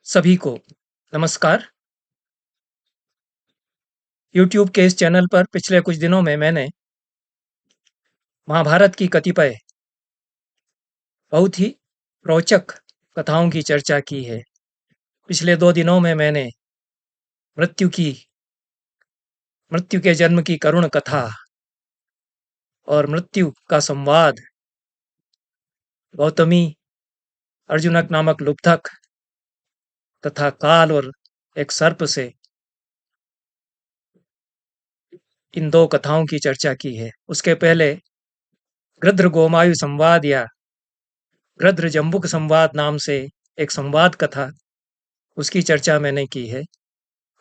सभी को नमस्कार। यूट्यूब के इस चैनल पर पिछले कुछ दिनों में मैंने महाभारत की कतिपय बहुत ही रोचक कथाओं की चर्चा की है। पिछले 2 दिनों में मैंने मृत्यु की मृत्यु के जन्म की करुण कथा और मृत्यु का संवाद, गौतमी, अर्जुनक नामक लुब्धक तथा काल और एक सर्प से इन 2 कथाओं की चर्चा की है। उसके पहले गृध्र गोमायु संवाद या गृध्र जंबुक संवाद नाम से एक संवाद कथा, उसकी चर्चा मैंने की है।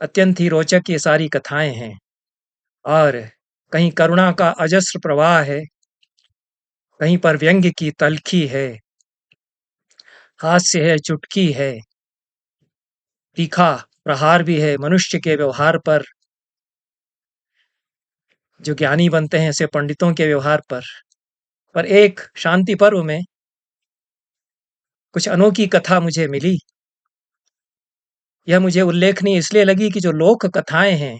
अत्यंत ही रोचक ये सारी कथाएं हैं और कहीं करुणा का अजस्र प्रवाह है, कहीं पर व्यंग्य की तलखी है, हास्य है, चुटकी है, तीखा प्रहार भी है मनुष्य के व्यवहार पर, जो ज्ञानी बनते हैं ऐसे पंडितों के व्यवहार पर एक शांति पर्व में कुछ अनोखी कथा मुझे मिली। यह मुझे उल्लेखनीय इसलिए लगी कि जो लोक कथाएं हैं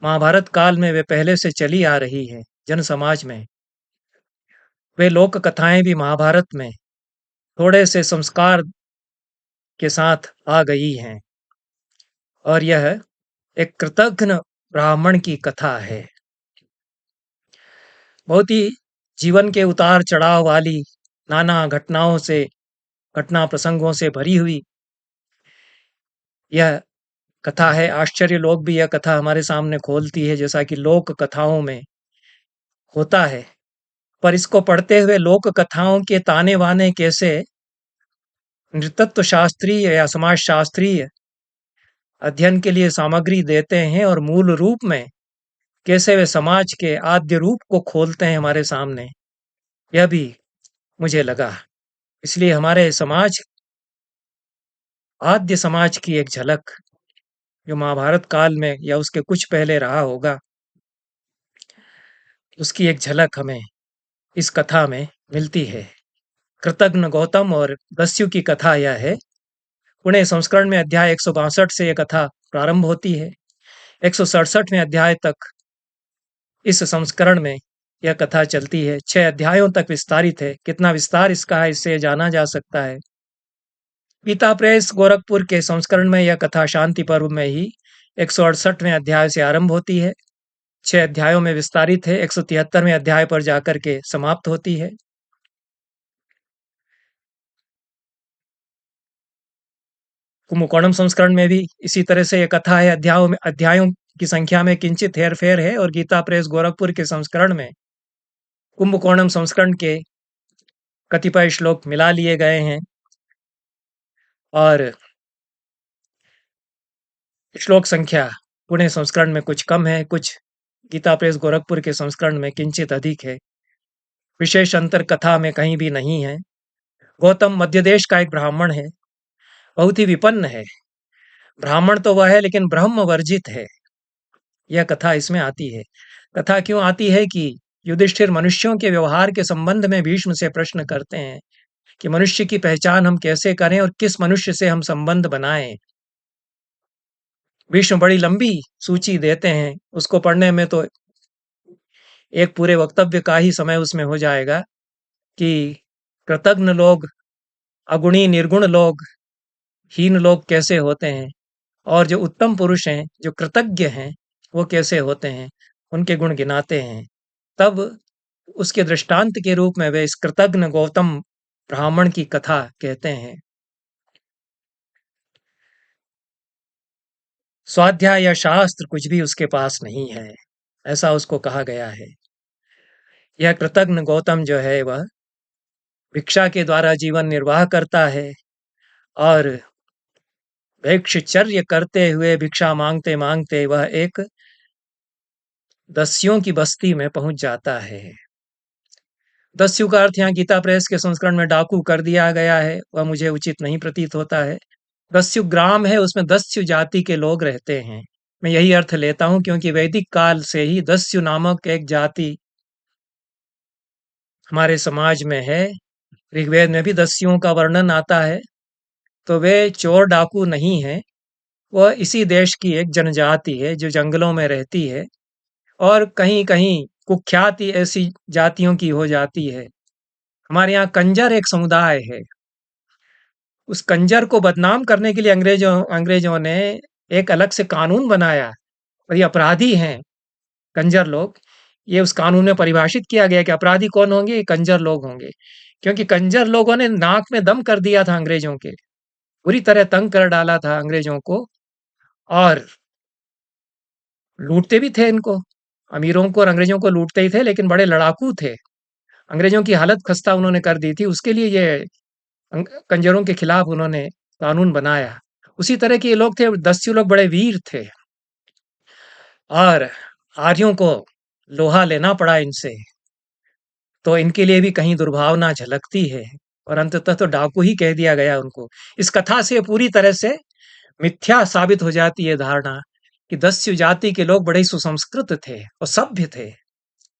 महाभारत काल में, वे पहले से चली आ रही है जन समाज में। वे लोक कथाएं भी महाभारत में थोड़े से संस्कार के साथ आ गई हैं और यह एक कृतघ्न ब्राह्मण की कथा है। बहुत ही जीवन के उतार चढ़ाव वाली, नाना घटना प्रसंगों से भरी हुई यह कथा है। आश्चर्य लोग भी यह कथा हमारे सामने खोलती है, जैसा कि लोक कथाओं में होता है। पर इसको पढ़ते हुए लोक कथाओं के ताने वाने कैसे नृतत्व शास्त्रीय या समाज शास्त्रीय अध्ययन के लिए सामग्री देते हैं और मूल रूप में कैसे वे समाज के आद्य रूप को खोलते हैं हमारे सामने, यह भी मुझे लगा। इसलिए हमारे समाज, आद्य समाज की एक झलक जो महाभारत काल में या उसके कुछ पहले रहा होगा, उसकी एक झलक हमें इस कथा में मिलती है। कृतघ्न गौतम और दस्यु की कथा यह है। पुणे संस्करण में अध्याय 162 से यह कथा प्रारंभ होती है। 167वें अध्याय तक इस संस्करण में यह कथा चलती है। 6 अध्यायों तक विस्तारित है। कितना विस्तार इसका है, इससे जाना जा सकता है। गीता प्रेस गोरखपुर के संस्करण में यह कथा शांति पर्व में ही 168वें अध्याय से आरंभ होती है, 6 अध्यायों में विस्तारित है, 173वें अध्याय पर जाकर के समाप्त होती है। कुंभकोणम संस्करण में भी इसी तरह से यह कथा है। अध्यायों की संख्या में किंचित हेरफेर है और गीता प्रेस गोरखपुर के संस्करण में कुंभकोणम संस्करण के कतिपय श्लोक मिला लिए गए हैं और श्लोक संख्या पुणे संस्करण में कुछ कम है, कुछ गीता प्रेस गोरखपुर के संस्करण में किंचित अधिक है। विशेष अंतर कथा में कहीं भी नहीं है। गौतम मध्य देश का एक ब्राह्मण है, बहुत ही विपन्न है। ब्राह्मण तो वह है लेकिन ब्रह्म वर्जित है। यह कथा इसमें आती है। कथा क्यों आती है कि युधिष्ठिर मनुष्यों के व्यवहार के संबंध में भीष्म से प्रश्न करते हैं कि मनुष्य की पहचान हम कैसे करें और किस मनुष्य से हम संबंध बनाएं। भीष्म बड़ी लंबी सूची देते हैं, उसको पढ़ने में तो एक पूरे वक्तव्य का ही समय उसमें हो जाएगा कि कृतघ्न लोग, अगुणी निर्गुण लोग, हीन लोग कैसे होते हैं और जो उत्तम पुरुष हैं, जो कृतज्ञ हैं, वो कैसे होते हैं, उनके गुण गिनाते हैं। तब उसके दृष्टांत के रूप में वे इस कृतघ्न गौतम ब्राह्मण की कथा कहते हैं। स्वाध्याय या शास्त्र कुछ भी उसके पास नहीं है, ऐसा उसको कहा गया है। यह कृतघ्न गौतम जो है वह भिक्षा के द्वारा जीवन निर्वाह करता है और भिक्षचर्य करते हुए, भिक्षा मांगते मांगते वह एक दस्युओं की बस्ती में पहुंच जाता है। दस्यु का अर्थ यहाँ गीता प्रेस के संस्करण में डाकू कर दिया गया है, वह मुझे उचित नहीं प्रतीत होता है। दस्यु ग्राम है, उसमें दस्यु जाति के लोग रहते हैं। मैं यही अर्थ लेता हूं क्योंकि वैदिक काल से ही दस्यु नामक एक जाति हमारे समाज में है। ऋग्वेद में भी दस्युओं का वर्णन आता है। तो वे चोर डाकू नहीं हैं, वह इसी देश की एक जनजाति है जो जंगलों में रहती है और कहीं-कहीं कुख्याति ऐसी जातियों की हो जाती है। हमारे यहाँ कंजर एक समुदाय है। उस कंजर को बदनाम करने के लिए अंग्रेजों ने एक अलग से कानून बनाया और ये अपराधी हैं कंजर लोग। ये उस कानून में परिभाषित किया गया कि अपराधी कौन होंगे? ये कंजर लोग होंगे। क्योंकि कंजर लोगों ने नाक में दम कर दिया था अंग्रेजों के, बुरी तरह तंग कर डाला था अंग्रेजों को और लूटते भी थे इनको। अमीरों को और अंग्रेजों को लूटते ही थे, लेकिन बड़े लड़ाकू थे। अंग्रेजों की हालत खस्ता उन्होंने कर दी थी, उसके लिए ये कंजरों के खिलाफ उन्होंने कानून बनाया। उसी तरह के ये लोग थे, दस्यु लोग बड़े वीर थे और आर्यों को लोहा लेना पड़ा इनसे, तो इनके लिए भी कहीं दुर्भावना झलकती है और अंततः तो डाकू ही कह दिया गया उनको। इस कथा से पूरी तरह से मिथ्या साबित हो जाती है धारणा कि दस्यु जाति के लोग बड़े ही सुसंस्कृत थे और सभ्य थे।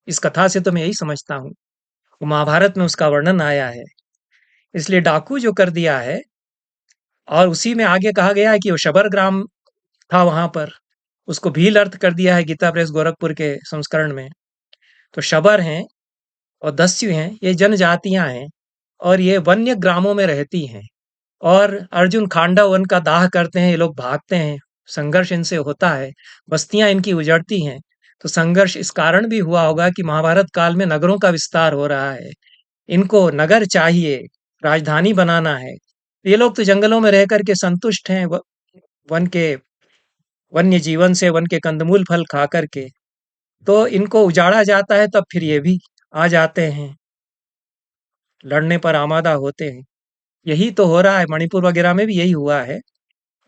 इस कथा से तो मैं यही समझता हूँ। वो महाभारत में उसका वर्णन आया है। इसलिए डाकू जो कर दिया है और उसी में आगे कहा गया है कि वो शबर ग्राम था वहां पर, उसको भील अर्थ कर दिया है गीता प्रेस गोरखपुर के संस्करण में। तो शबर हैं और दस्यु हैं, ये जनजातियां हैं और ये वन्य ग्रामों में रहती हैं और अर्जुन खांडव वन का दाह करते हैं, ये लोग भागते हैं, संघर्ष इनसे होता है, बस्तियां इनकी उजड़ती हैं। तो संघर्ष इस कारण भी हुआ होगा कि महाभारत काल में नगरों का विस्तार हो रहा है, इनको नगर चाहिए, राजधानी बनाना है। ये लोग तो जंगलों में रह करके संतुष्ट हैं, वन के वन्य जीवन से, वन के कंदमूल फल खा करके। तो इनको उजाड़ा जाता है तब फिर ये भी आ जाते हैं, लड़ने पर आमादा होते हैं। यही तो हो रहा है, मणिपुर वगैरह में भी यही हुआ है।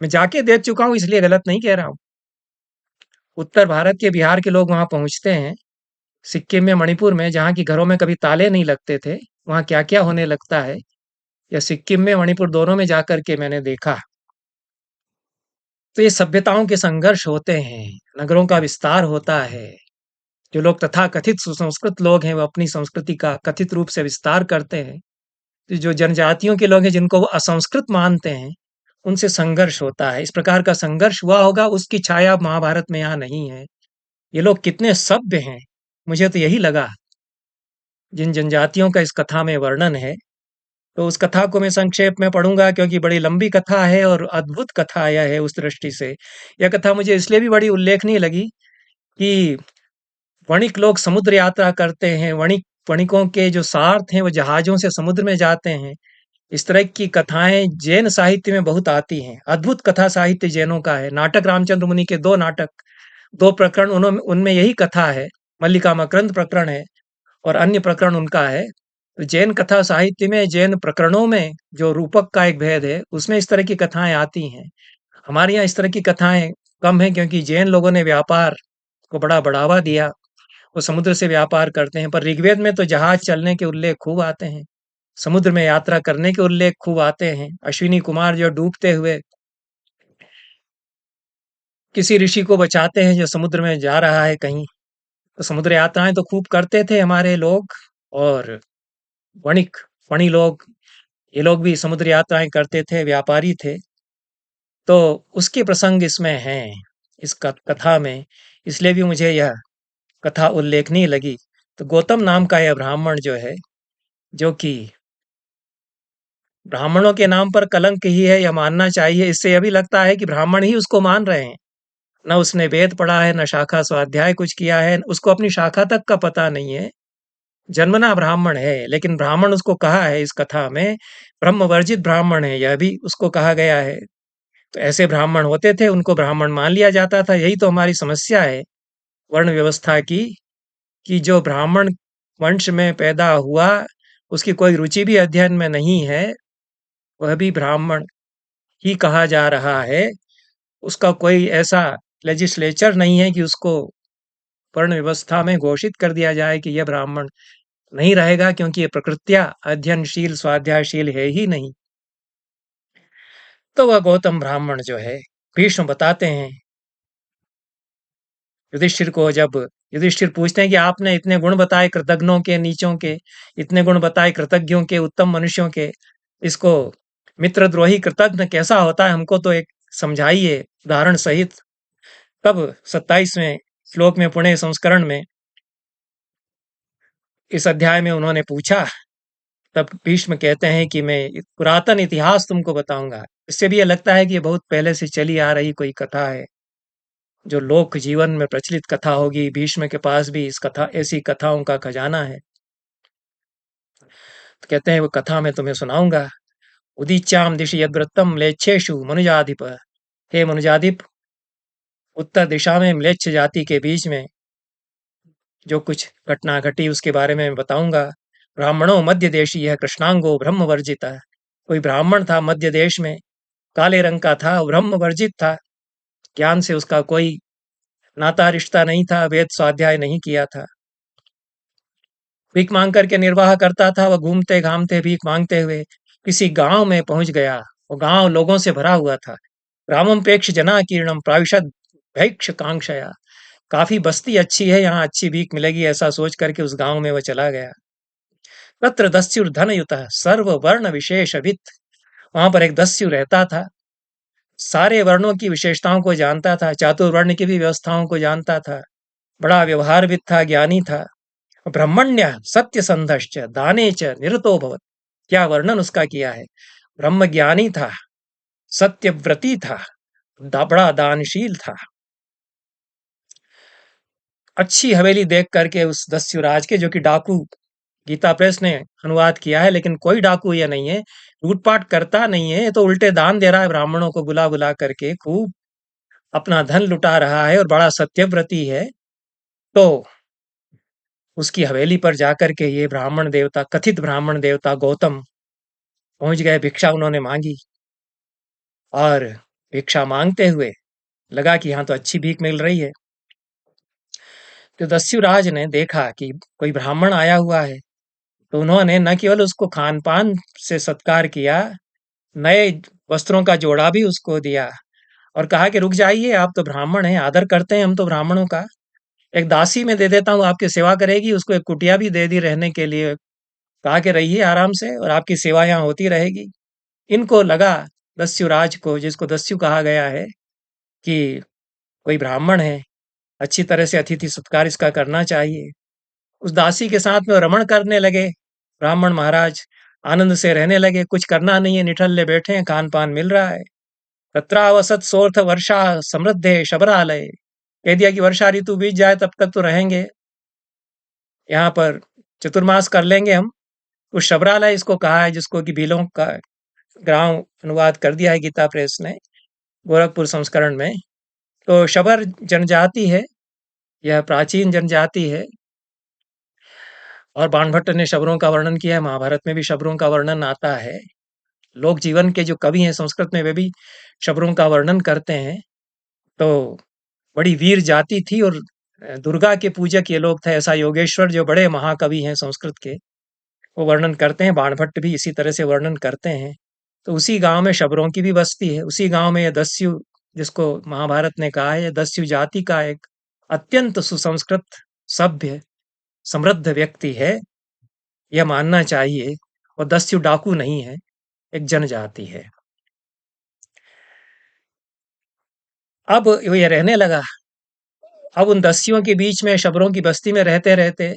मैं जाके देख चुका हूँ, इसलिए गलत नहीं कह रहा हूँ। उत्तर भारत के, बिहार के लोग वहां पहुंचते हैं, सिक्किम में, मणिपुर में, जहाँ की घरों में कभी ताले नहीं लगते थे, वहां क्या क्या होने लगता है, या सिक्किम में मणिपुर दोनों में जाकर के मैंने देखा। तो ये सभ्यताओं के संघर्ष होते हैं, नगरों का विस्तार होता है। जो लोग तथाकथित सुसंस्कृत लोग हैं, वो अपनी संस्कृति का कथित रूप से विस्तार करते हैं। तो जो जनजातियों के लोग हैं, जिनको वो असंस्कृत मानते हैं, उनसे संघर्ष होता है। इस प्रकार का संघर्ष हुआ होगा, उसकी छाया महाभारत में यहाँ नहीं है। ये लोग कितने सभ्य हैं, मुझे तो यही लगा जिन जनजातियों का इस कथा में वर्णन है। तो उस कथा को मैं संक्षेप में पढ़ूंगा क्योंकि बड़ी लंबी कथा है और अद्भुत कथा यह है उस दृष्टि से। यह कथा मुझे इसलिए भी बड़ी उल्लेखनीय लगी कि वणिक लोग समुद्र यात्रा करते हैं, वणिकों के जो सार्थ हैं वो जहाजों से समुद्र में जाते हैं। इस तरह की कथाएं जैन साहित्य में बहुत आती हैं। अद्भुत कथा साहित्य जैनों का है। नाटक रामचंद्र मुनि के 2 नाटक, 2 प्रकरण, उन्होंने उनमें यही कथा है। मल्लिका मकरंद प्रकरण है और अन्य प्रकरण उनका है। तो जैन कथा साहित्य में, जैन प्रकरणों में जो रूपक का एक भेद है, उसमें इस तरह की कथाएं आती हैं। हमारे यहाँ इस तरह की कथाएं कम हैं क्योंकि जैन लोगों ने व्यापार को बड़ा बढ़ावा दिया। वो समुद्र से व्यापार करते हैं, पर ऋग्वेद में तो जहाज चलने के उल्लेख खूब आते हैं, समुद्र में यात्रा करने के उल्लेख खूब आते हैं। अश्विनी कुमार जो डूबते हुए किसी ऋषि को बचाते हैं जो समुद्र में जा रहा है कहीं। तो समुद्र यात्राएं तो खूब करते थे हमारे लोग। और वणिक, वणि लोग, ये लोग भी समुद्र यात्राएं करते थे, व्यापारी थे। तो उसके प्रसंग इसमें हैं, इस कथा में, इसलिए भी मुझे यह कथा उल्लेखनीय लगी। तो गौतम नाम का यह ब्राह्मण जो है, जो कि ब्राह्मणों के नाम पर कलंक ही है, यह मानना चाहिए। इससे यह भी लगता है कि ब्राह्मण ही उसको मान रहे हैं। न उसने वेद पढ़ा है, न शाखा स्वाध्याय कुछ किया है, उसको अपनी शाखा तक का पता नहीं है। जन्मना ब्राह्मण है, लेकिन ब्राह्मण उसको कहा है इस कथा में, ब्रह्म वर्जित ब्राह्मण है, यह भी उसको कहा गया है। तो ऐसे ब्राह्मण होते थे, उनको ब्राह्मण मान लिया जाता था। यही तो हमारी समस्या है वर्ण व्यवस्था की, कि जो ब्राह्मण वंश में पैदा हुआ, उसकी कोई रुचि भी अध्ययन में नहीं है, वह भी ब्राह्मण ही कहा जा रहा है। उसका कोई ऐसा लेजिस्लेचर नहीं है कि उसको वर्ण व्यवस्था में घोषित कर दिया जाए कि यह ब्राह्मण नहीं रहेगा, क्योंकि ये प्रकृत्या अध्ययनशील स्वाध्यायशील है ही नहीं। तो वह गौतम ब्राह्मण जो है, भीष्म बताते हैं युधिष्ठिर को, जब युधिष्ठिर पूछते हैं कि आपने इतने गुण बताए कृतज्ञों के, नीचों के, इतने गुण बताए कृतज्ञों के, उत्तम मनुष्यों के, इसको मित्रद्रोही कृतघ्न कैसा होता है हमको तो एक समझाइए उदाहरण सहित। तब 27वें श्लोक में पुणे संस्करण में इस अध्याय में उन्होंने पूछा। तब भीष्म कहते हैं कि मैं पुरातन इतिहास तुमको बताऊंगा। इससे भी ये लगता है कि ये बहुत पहले से चली आ रही कोई कथा है, जो लोक जीवन में प्रचलित कथा होगी। भीष्म के पास भी इस कथा ऐसी कथाओं का खजाना है। तो कहते हैं वो कथा मैं तुम्हें सुनाऊंगा। उदीच्याम दिशि यद्वृत्तम म्लेच्छेषु मनुजाधिप। हे मनुजाधिप, उत्तर दिशा में म्लेच्छ जाति के बीच में जो कुछ घटना घटी उसके बारे में मैं बताऊंगा। ब्राह्मणों मध्य देशी है कृष्णांगो ब्रह्म वर्जिता। कोई ब्राह्मण था मध्य देश में, काले रंग का था, ब्रह्म वर्जित था। ज्ञान से उसका कोई नाता रिश्ता नहीं था, वेद स्वाध्याय नहीं किया था। भीख मांग करके निर्वाह करता था। वह घूमते घामते भीख मांगते हुए किसी गांव में पहुंच गया। वो गांव लोगों से भरा हुआ था। ग्रामम प्रेक्ष जना कीर्णम प्राविशद भैक्ष कांक्षया। काफी बस्ती अच्छी है, यहाँ अच्छी भीख मिलेगी ऐसा सोच करके उस गांव में वह चला गया। तत्र दस्युर्धनयुत सर्व वर्ण विशेषवित्। वहां पर एक दस्यु रहता था, सारे वर्णों की विशेषताओं को जानता था, चातुर्वर्ण की भी व्यवस्थाओं को जानता था, बड़ा व्यवहारविद था, ज्ञानी था। ब्रह्मण्य सत्य संधश्च दाने च निरतो भवत्। क्या वर्णन उसका किया है। ब्रह्म ज्ञानी था, सत्यव्रती था, बड़ा दानशील था। अच्छी हवेली देख करके उस दस्युराज के, जो कि डाकू, गीता प्रेस ने अनुवाद किया है, लेकिन कोई डाकू ये नहीं है, लूटपाट करता नहीं है, ये तो उल्टे दान दे रहा है ब्राह्मणों को बुला बुला करके, खूब अपना धन लुटा रहा है और बड़ा सत्यव्रती है। तो उसकी हवेली पर जाकर के ये ब्राह्मण देवता, कथित ब्राह्मण देवता गौतम पहुंच गए। भिक्षा उन्होंने मांगी और भिक्षा मांगते हुए लगा कि यहाँ तो अच्छी भीख मिल रही है। तो दस्युराज ने देखा कि कोई ब्राह्मण आया हुआ है, तो उन्होंने न केवल उसको खान पान से सत्कार किया, नए वस्त्रों का जोड़ा भी उसको दिया और कहा कि रुक जाइए, आप तो ब्राह्मण हैं, आदर करते हैं हम तो ब्राह्मणों का। एक दासी में दे देता हूँ, आपकी सेवा करेगी। उसको एक कुटिया भी दे दी रहने के लिए, कहा कि रहिए आराम से और आपकी सेवा यहाँ होती रहेगी। इनको लगा, दस्युराज को, जिसको दस्यु कहा गया है, कि कोई ब्राह्मण है, अच्छी तरह से अतिथि सत्कार इसका करना चाहिए। उस दासी के साथ में रमण करने लगे। ब्राह्मण महाराज आनंद से रहने लगे, कुछ करना नहीं है, निठल्ले बैठे हैं, खान पान मिल रहा है। तत्रावसत सोर्थ वर्षा समृद्धे शबरालय। कह दिया कि वर्षा ऋतु बीत जाए तब तक तो रहेंगे यहाँ पर, चतुर्मास कर लेंगे हम। उस शबरालय इसको कहा है, जिसको कि भीलों का ग्राम अनुवाद कर दिया है गीता प्रेस ने गोरखपुर संस्करण में। तो शबर जनजाति है, यह प्राचीन जनजाति है और बाणभट्ट ने शबरों का वर्णन किया है। महाभारत में भी शबरों का वर्णन आता है। लोक जीवन के जो कवि हैं संस्कृत में, वे भी शबरों का वर्णन करते हैं। तो बड़ी वीर जाति थी और दुर्गा के पूजक ये लोग थे, ऐसा योगेश्वर जो बड़े महाकवि हैं संस्कृत के, वो वर्णन करते हैं। बाणभट्ट भी इसी तरह से वर्णन करते हैं। तो उसी गांव में शबरों की भी बस्ती है। उसी गांव में यह दस्यु, जिसको महाभारत ने कहा है, यह दस्यु जाति का एक अत्यंत सुसंस्कृत, सभ्य, समृद्ध व्यक्ति है, यह मानना चाहिए। और दस्यु डाकू नहीं है, एक जनजाति है। अब ये रहने लगा। अब उन दस्युओं के बीच में, शबरों की बस्ती में रहते रहते,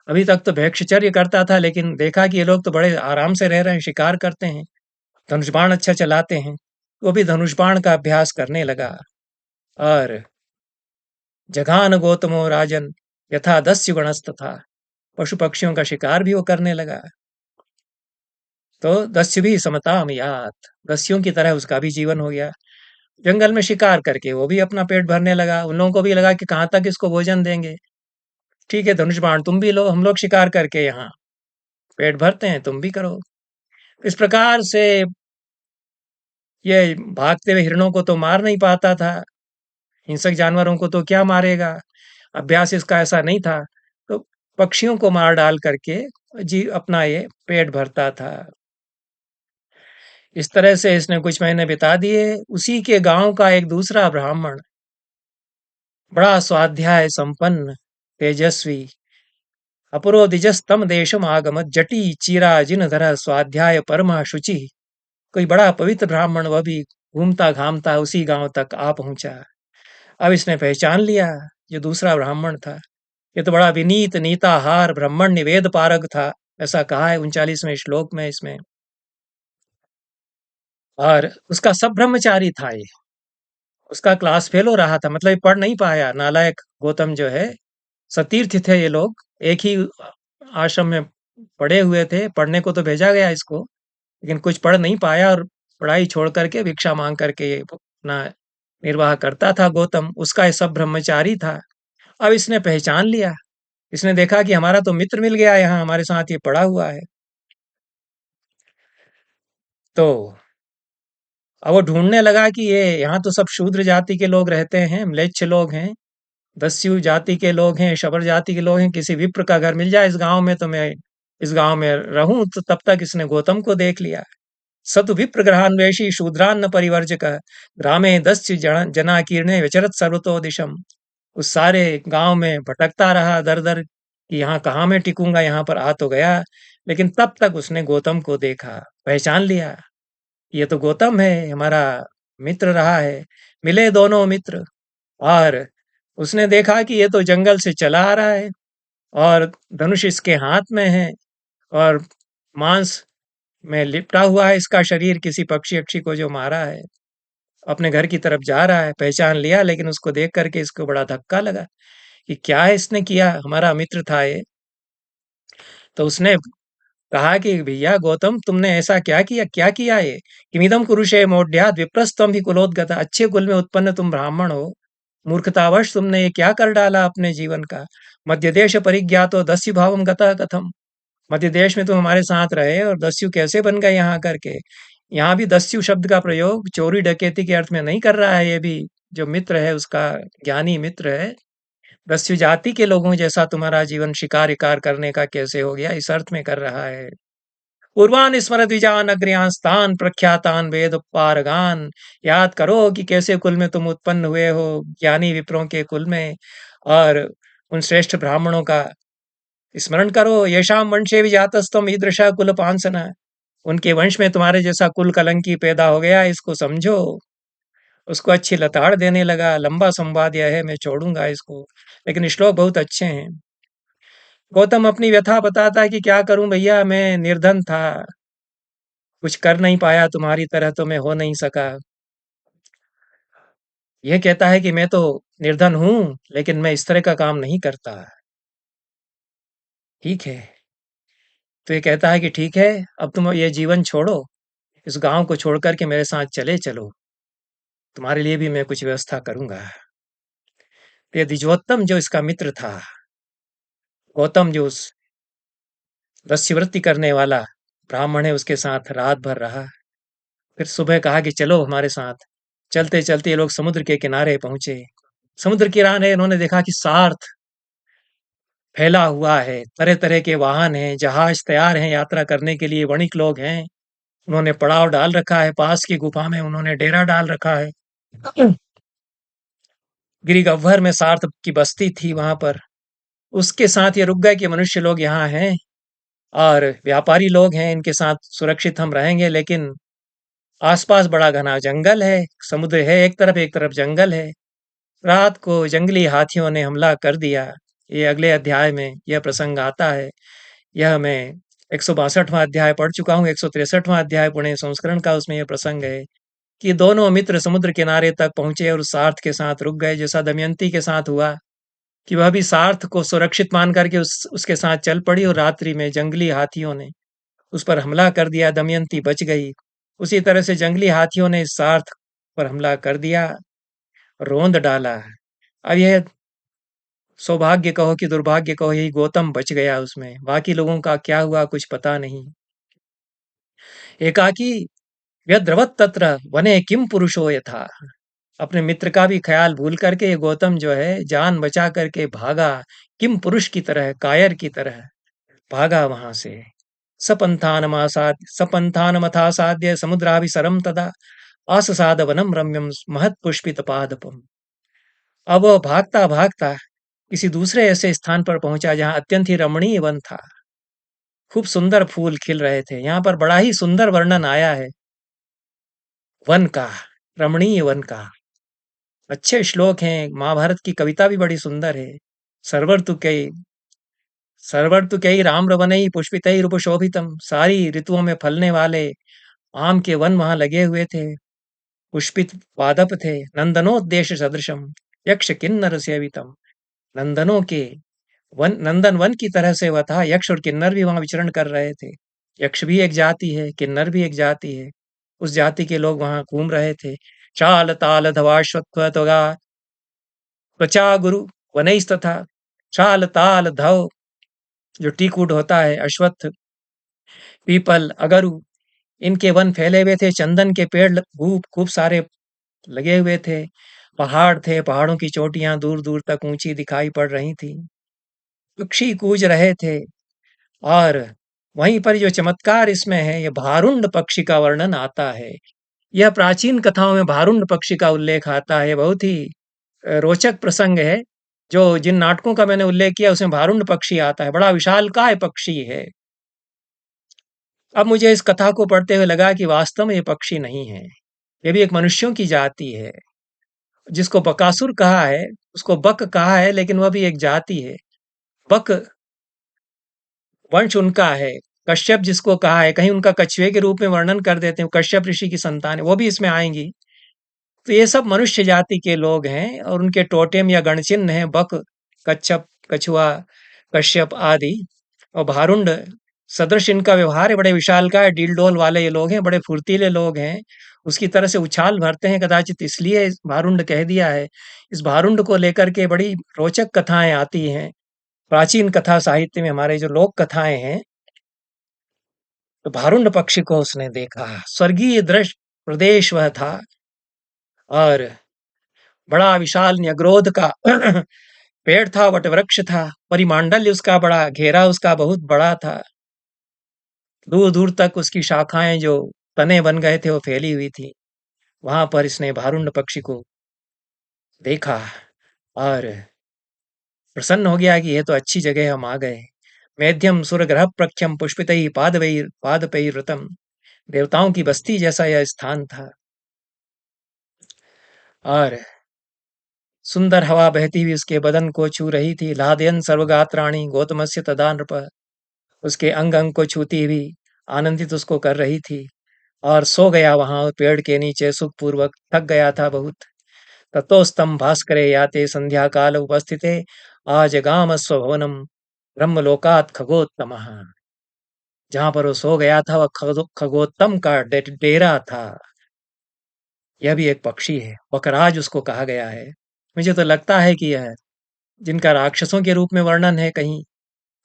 अभी तक तो भिक्षचर्य करता था, लेकिन देखा कि ये लोग तो बड़े आराम से रह रहे हैं, शिकार करते हैं, धनुष बाण अच्छा चलाते हैं। वो भी धनुष बाण का अभ्यास करने लगा। और जघान गौतमो राजन यथा दस्यु गणस्तथा। पशु पक्षियों का शिकार भी वो करने लगा। तो दस्यु भी समताम यात, दस्युओं की तरह उसका भी जीवन हो गया। जंगल में शिकार करके वो भी अपना पेट भरने लगा। उन लोगों को भी लगा कि कहाँ तक इसको भोजन देंगे। ठीक है, धनुष बाण तुम भी लो, हम लोग शिकार करके यहाँ पेट भरते हैं, तुम भी करो। इस प्रकार से ये भागते हुए हिरणों को तो मार नहीं पाता था, हिंसक जानवरों को तो क्या मारेगा, अभ्यास इसका ऐसा नहीं था। तो पक्षियों को मार डाल करके जी अपना ये पेट भरता था। इस तरह से इसने कुछ महीने बिता दिए। उसी के गांव का एक दूसरा ब्राह्मण, बड़ा स्वाध्याय संपन्न, तेजस्वी, अपरोदिजस्तम देशम आगमत जटी चीरा जिन धर स्वाध्याय परमा शुचि। कोई बड़ा पवित्र ब्राह्मण, वह भी घूमता घामता उसी गांव तक आ पहुंचा। अब इसने पहचान लिया, जो दूसरा ब्राह्मण था, ये तो बड़ा विनीत नीताहार ब्राह्मण निवेद पारग था, ऐसा कहा है 39वें श्लोक में इसमें। और उसका सब ब्रह्मचारी था ये, उसका क्लास फेल हो रहा था, मतलब ये पढ़ नहीं पाया, नालायक गौतम जो है। सतीर्थ थे ये लोग, एक ही आश्रम में पढ़े हुए थे, पढ़ने को तो भेजा गया इसको, लेकिन कुछ पढ़ नहीं पाया और पढ़ाई छोड़ करके भिक्षा मांग करके ये अपना निर्वाह करता था गौतम। उसका ये सब ब्रह्मचारी था। अब इसने पहचान लिया, इसने देखा कि हमारा तो मित्र मिल गया यहाँ, हमारे साथ ये पड़ा हुआ है। तो अब वो ढूंढने लगा कि ये यहाँ तो सब शूद्र जाति के लोग रहते हैं, म्लेच्छ लोग हैं, दस्यु जाति के लोग हैं, शबर जाति के लोग हैं, किसी विप्र का घर मिल जाए इस गांव में तो मैं इस गांव में रहूं। तो तब तक इसने गौतम को देख लिया। सतु विप्र ग्रहान्वेषी शूद्रान्न परिवर्जक ग्रामे दस्यु जनाकीर्णे विचरत सर्वतो दिशम। उस सारे गांव में भटकता रहा दर दर कि यहाँ कहाँ मैं टिकूंगा, यहाँ पर आ तो गया, लेकिन तब तक उसने गौतम को देखा, पहचान लिया, ये तो गौतम है, हमारा मित्र रहा है। मिले दोनों मित्र, और उसने देखा कि ये तो जंगल से चला आ रहा है और धनुष इसके हाथ में है और मांस में लिपटा हुआ है इसका शरीर, किसी पक्षी अक्षी को जो मारा है, अपने घर की तरफ जा रहा है। पहचान लिया, लेकिन उसको देख करके इसको बड़ा धक्का लगा कि क्या है इसने किया, हमारा मित्र था ये। तो उसने कहा कि भैया गौतम, तुमने ऐसा क्या किया ये? किमिदम कुरुषे मोढ्यात् विप्रस्त्वं हि कुलोद्गता। अच्छे कुल में उत्पन्न तुम ब्राह्मण हो, मूर्खतावश तुमने ये क्या कर डाला अपने जीवन का? मध्य देश परिज्ञातो दस्यु भावम गतः कथम। मध्य देश में तुम हमारे साथ रहे और दस्यु कैसे बन गए यहाँ करके? यहाँ भी दस्यु शब्द का प्रयोग चोरी डकैती के अर्थ में नहीं कर रहा है, ये भी जो मित्र है उसका ज्ञानी मित्र है। दस्यु जाति के लोगों जैसा तुम्हारा जीवन शिकार विकार करने का कैसे हो गया, इस अर्थ में कर रहा है। पूर्वान स्मर द्विजान अग्रयांस्तान प्रख्यातान वेद पारगान। याद करो कि कैसे कुल में तुम उत्पन्न हुए हो, ज्ञानी विप्रों के कुल में, और उन श्रेष्ठ ब्राह्मणों का स्मरण करो। येषाम वंशे विजातस्तम ईदृशा कुल पांसना। उनके वंश में तुम्हारे जैसा कुल कलंकी पैदा हो गया, इसको समझो। उसको अच्छी लताड़ देने लगा। लंबा संवाद यह है, मैं छोड़ूंगा इसको, लेकिन श्लोक बहुत अच्छे हैं। गौतम अपनी व्यथा बताता है कि क्या करूं भैया, मैं निर्धन था, कुछ कर नहीं पाया, तुम्हारी तरह तो मैं हो नहीं सका। यह कहता है कि मैं तो निर्धन हूं, लेकिन मैं इस तरह का काम नहीं करता। ठीक है। तो ये कहता है कि ठीक है, अब तुम ये जीवन छोड़ो, इस गांव को छोड़ कर के मेरे साथ चले चलो, तुम्हारे लिए भी मैं कुछ व्यवस्था करूंगा। तो ये द्विजोत्तम जो इसका मित्र था, गौतम जो उस दस्युवृत्ति करने वाला ब्राह्मण है, उसके साथ रात भर रहा। फिर सुबह कहा कि चलो हमारे साथ। चलते चलते ये लोग समुद्र के किनारे पहुंचे। समुद्र किनारे इन्होंने देखा कि सार्थ फैला हुआ है, तरह तरह के वाहन हैं, जहाज तैयार हैं यात्रा करने के लिए, वणिक लोग हैं, उन्होंने पड़ाव डाल रखा है, पास की गुफा में उन्होंने डेरा डाल रखा है। गिरी गह्वर में सार्थ की बस्ती थी वहां पर। उसके साथ ये रुक गए कि मनुष्य लोग यहाँ हैं और व्यापारी लोग हैं, इनके साथ सुरक्षित हम रहेंगे, लेकिन आसपास बड़ा घना जंगल है, समुद्र है एक तरफ जंगल है। रात को जंगली हाथियों ने हमला कर दिया। ये अगले अध्याय में यह प्रसंग आता है। यह मैं 162वां अध्याय पढ़ चुका हूँ, 163वां अध्याय पुणे संस्करण का, उसमें यह प्रसंग है कि दोनों मित्र समुद्र किनारे तक पहुंचे और उस सार्थ के साथ रुक गए, जैसा दमयंती के साथ हुआ कि वह भी सार्थ को सुरक्षित मान करके उसके साथ चल पड़ी, और रात्रि में जंगली हाथियों ने उस पर हमला कर दिया, दमयंती बच गई। उसी तरह से जंगली हाथियों ने इस सार्थ पर हमला कर दिया, रोंद डाला। अब यह सौभाग्य कहो कि दुर्भाग्य कहो, यही गौतम बच गया, उसमें बाकी लोगों का क्या हुआ कुछ पता नहीं। एकाकी व्यद्रवत तत्र वने किम पुरुषो यथा। अपने मित्र का भी ख्याल भूल करके ये गौतम जो है जान बचा करके भागा, किम पुरुष की तरह, कायर की तरह भागा वहां से। सपंथानमथासाद्य समुद्राभिसरम तदा आससाद वनम रम्यम महत पुष्पित पादपम। अब वह भागता भागता किसी दूसरे ऐसे स्थान पर पहुंचा जहां अत्यंत ही रमणीय वन था। खूब सुंदर फूल खिल रहे थे। यहाँ पर बड़ा ही सुंदर वर्णन आया है वन का, रमणीय वन का। अच्छे श्लोक हैं, महाभारत की कविता भी बड़ी सुंदर है। सरवर तु कई सरवर तु कई राम्रवनई पुष्पितैरुपशोभितम। सारी ऋतुओं में फलने वाले आम के वन वहां लगे हुए थे, पुष्पित पादप थे। नंदनोद्देश्य सदृशम यक्ष किन्नर सेवितम। नंदनों के वन, नंदन वन की तरह से वह था। यक्ष और किन्नर भी वहां विचरण कर रहे थे। यक्ष भी एक जाति है, किन्नर भी एक जाति है। उस जाति के लोग वहां घूम रहे थे। चाल ताल धवाश्वत्व त्वगा त्वचा गुरु वनैस्तथा। चाल ताल धव जो टीकूट होता है, अश्वत्थ, पीपल, अगरु, इनके वन फैले हुए थे। चंदन के पेड़ खूब खूब सारे लगे हुए थे। पहाड़ थे, पहाड़ों की चोटियां दूर दूर तक ऊंची दिखाई पड़ रही थी। पक्षी कूज रहे थे। और वहीं पर जो चमत्कार इसमें है, ये भारुंड पक्षी का वर्णन आता है। यह प्राचीन कथाओं में भारुंड पक्षी का उल्लेख आता है। बहुत ही रोचक प्रसंग है। जो जिन नाटकों का मैंने उल्लेख किया उसमें भारुंड पक्षी आता है। बड़ा विशालकाय पक्षी है। अब मुझे इस कथा को पढ़ते हुए लगा कि वास्तव में ये पक्षी नहीं है, ये भी एक मनुष्यों की जाति है। जिसको बकासुर कहा है, उसको बक कहा है, लेकिन वह भी एक जाति है। बक वंश उनका है। कश्यप जिसको कहा है, कहीं उनका कछुए के रूप में वर्णन कर देते हैं, कश्यप ऋषि की संतान है, वो भी इसमें आएंगी। तो ये सब मनुष्य जाति के लोग हैं और उनके टोटेम या गणचिन्ह हैं बक, कच्छप, कछुआ, कश्यप आदि। और भारुंड सदृश इनका व्यवहार है। बड़े विशालकाय डील-डोल वाले ये लोग हैं, बड़े फुर्तीले लोग हैं। उसकी तरह से उछाल भरते हैं, कदाचित इसलिए भारुंड कह दिया है। इस भारुंड को लेकर के बड़ी रोचक कथाएं आती हैं। प्राचीन कथा साहित्य में हमारे जो लोक कथाएं हैं, तो भारुंड पक्षी को उसने देखा। स्वर्गीय दृश्य प्रदेश वह था और बड़ा विशाल न्यग्रोध का पेड़ था, वटवृक्ष था। परिमांडल्य उसका बड़ा, घेरा उसका बहुत बड़ा था। दूर दूर तक उसकी शाखाएं जो तने बन गए थे वो फैली हुई थी। वहां पर इसने भारुंड पक्षी को देखा और प्रसन्न हो गया कि ये तो अच्छी जगह हम आ गए। मेध्यम सुरग्रह प्रख्यम पुष्पितैः पादपैः पादपैर्वृतम। देवताओं की बस्ती जैसा यह स्थान था और सुंदर हवा बहती हुई उसके बदन को छू रही थी। लादयन सर्वगात्राणि गौतमस्य तदा नृप। उसके अंग अंग को छूती हुई आनंदित उसको कर रही थी। और सो गया वहां पेड़ के नीचे सुखपूर्वक, थक गया था बहुत। ततोस्तम भास्करे याते संध्या काल उपस्थिते आज गाम स्वभवनम ब्रह्मलोकात खगोत्तमः। जहां पर वो सो गया था वह खगोत्तम का डेरा था। यह भी एक पक्षी है, बकराज उसको कहा गया है। मुझे तो लगता है कि यह जिनका राक्षसों के रूप में वर्णन है, कहीं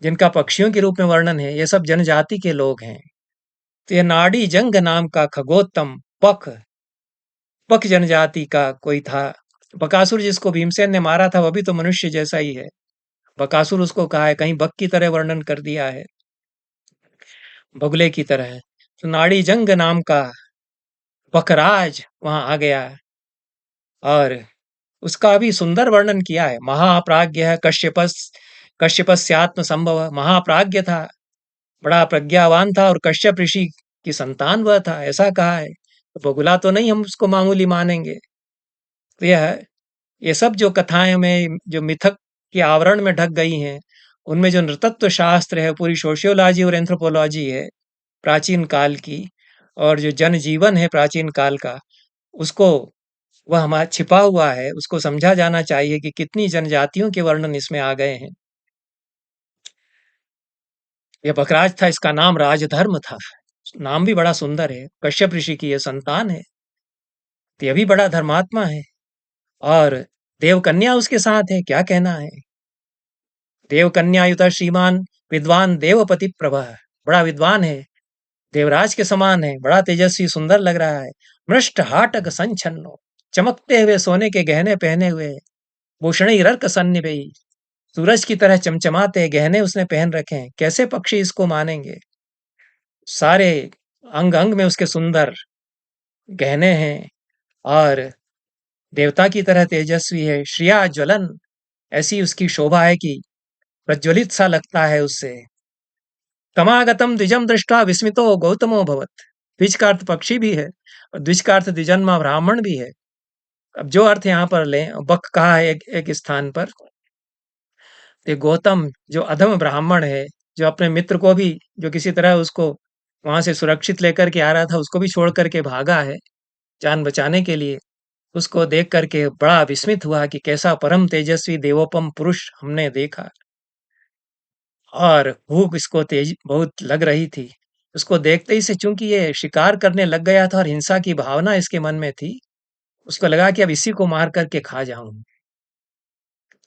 जिनका पक्षियों के रूप में वर्णन है, ये सब जनजाति के लोग हैं। तो ये नाड़ी जंग नाम का खगोत्तम पक, पक जनजाति का कोई था। बकासुर जिसको भीमसेन ने मारा था वह भी तो मनुष्य जैसा ही है। बकासुर उसको कहा है, कहीं बक की तरह वर्णन कर दिया है, बगुले की तरह है। तो नाड़ी जंग नाम का बकराज वहां आ गया और उसका भी सुंदर वर्णन किया है। महाप्राज्ञ कश्यपस्यात्म संभव। महाप्राज्ञ था, बड़ा प्रज्ञावान था और कश्यप ऋषि की संतान वह था, ऐसा कहा है। तो बगुला तो नहीं हम उसको मामूली मानेंगे। तो यह ये सब जो कथाएं में जो मिथक के आवरण में ढक गई हैं, उनमें जो नृतत्व शास्त्र है, पूरी सोशियोलॉजी और एंथ्रोपोलॉजी है प्राचीन काल की, और जो जनजीवन है प्राचीन काल का, उसको वह हमारा छिपा हुआ है, उसको समझा जाना चाहिए कि कितनी जनजातियों के वर्णन इसमें आ गए हैं। यह बकराज था, इसका नाम राजधर्म था। नाम भी बड़ा सुंदर है, कश्यप ऋषि की यह संतान है। तो यह भी बड़ा धर्मात्मा है और देवकन्या उसके साथ है, क्या कहना है। देवकन्यायुता श्रीमान विद्वान देवपति प्रभा। बड़ा विद्वान है, देवराज के समान है, बड़ा तेजस्वी सुंदर लग रहा है। मृष्ट हाटक संछन्नो, चमकते हुए सोने के गहने पहने हुए। भूषणी रर्क सन्निभई, सूरज की तरह चमचमाते गहने उसने पहन रखे हैं। कैसे पक्षी इसको मानेंगे। सारे अंग अंग में उसके सुंदर गहने हैं और देवता की तरह तेजस्वी है। श्रिया ज्वलन, ऐसी उसकी शोभा है कि प्रज्वलित सा लगता है उससे। तमागतम द्विजम दृष्टा विस्मितो गौतमो भवत। द्विज का अर्थ पक्षी भी है और द्विज का अर्थ द्विजन्मा ब्राह्मण भी है। अब जो अर्थ यहाँ पर लें, बक कहा है एक स्थान पर, ये गौतम जो अधम ब्राह्मण है, जो अपने मित्र को भी, जो किसी तरह उसको वहां से सुरक्षित लेकर के आ रहा था, उसको भी छोड़ करके भागा है जान बचाने के लिए, उसको देख करके बड़ा विस्मित हुआ कि कैसा परम तेजस्वी देवोपम पुरुष हमने देखा। और भूख इसको तेज बहुत लग रही थी। उसको देखते ही से, चूंकि ये शिकार करने लग गया था और हिंसा की भावना इसके मन में थी, उसको लगा कि अब इसी को मार करके खा जाऊं।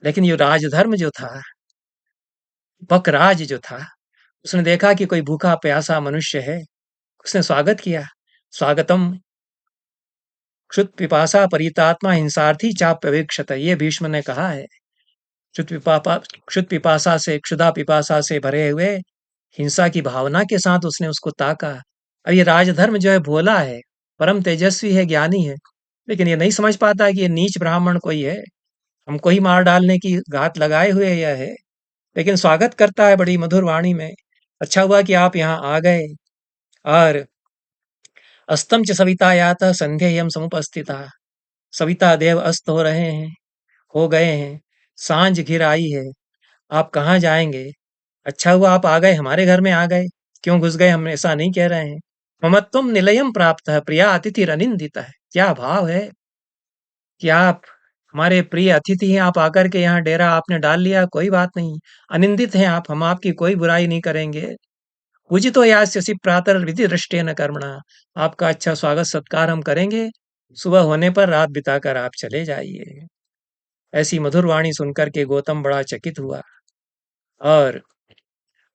लेकिन ये राजधर्म जो था, बकराज जो था, उसने देखा कि कोई भूखा प्यासा मनुष्य है, उसने स्वागत किया। स्वागतम क्षुत पिपासा परितात्मा हिंसार्थी चाप्यवेक्षत, ये भीष्म ने कहा है। क्षुत पिपासा से, क्षुधा पिपासा से भरे हुए हिंसा की भावना के साथ उसने उसको ताका। और ये राजधर्म जो है भोला है, परम तेजस्वी है, ज्ञानी है, लेकिन ये नहीं समझ पाता कि ये नीच ब्राह्मण कोई है, हमको ही मार डालने की घात लगाए हुए यह है। लेकिन स्वागत करता है बड़ी मधुर वाणी में, अच्छा हुआ कि आप यहाँ आ गए। और अस्तम च सविता यातः संध्येयम समुपस्थिता, सविता देव अस्त हो रहे हैं, हो गए हैं, सांझ घिर आई है, आप कहाँ जाएंगे? अच्छा हुआ आप आ गए, हमारे घर में आ गए, क्यों घुस गए, हम ऐसा नहीं कह रहे हैं। ममत्वम निलयम प्राप्त है प्रिया अतिथि अनिंदिता है, क्या भाव है कि आप हमारे प्रिय अतिथि हैं, आप आकर के यहाँ डेरा आपने डाल लिया, कोई बात नहीं, अनिंदित हैं आप, हम आपकी कोई बुराई नहीं करेंगे। पूजितो यास्यसि प्रातः विधि दृष्टेन कर्मणा, आपका अच्छा स्वागत सत्कार हम करेंगे, सुबह होने पर रात बिताकर आप चले जाइए। ऐसी मधुर वाणी सुनकर के गौतम बड़ा चकित हुआ और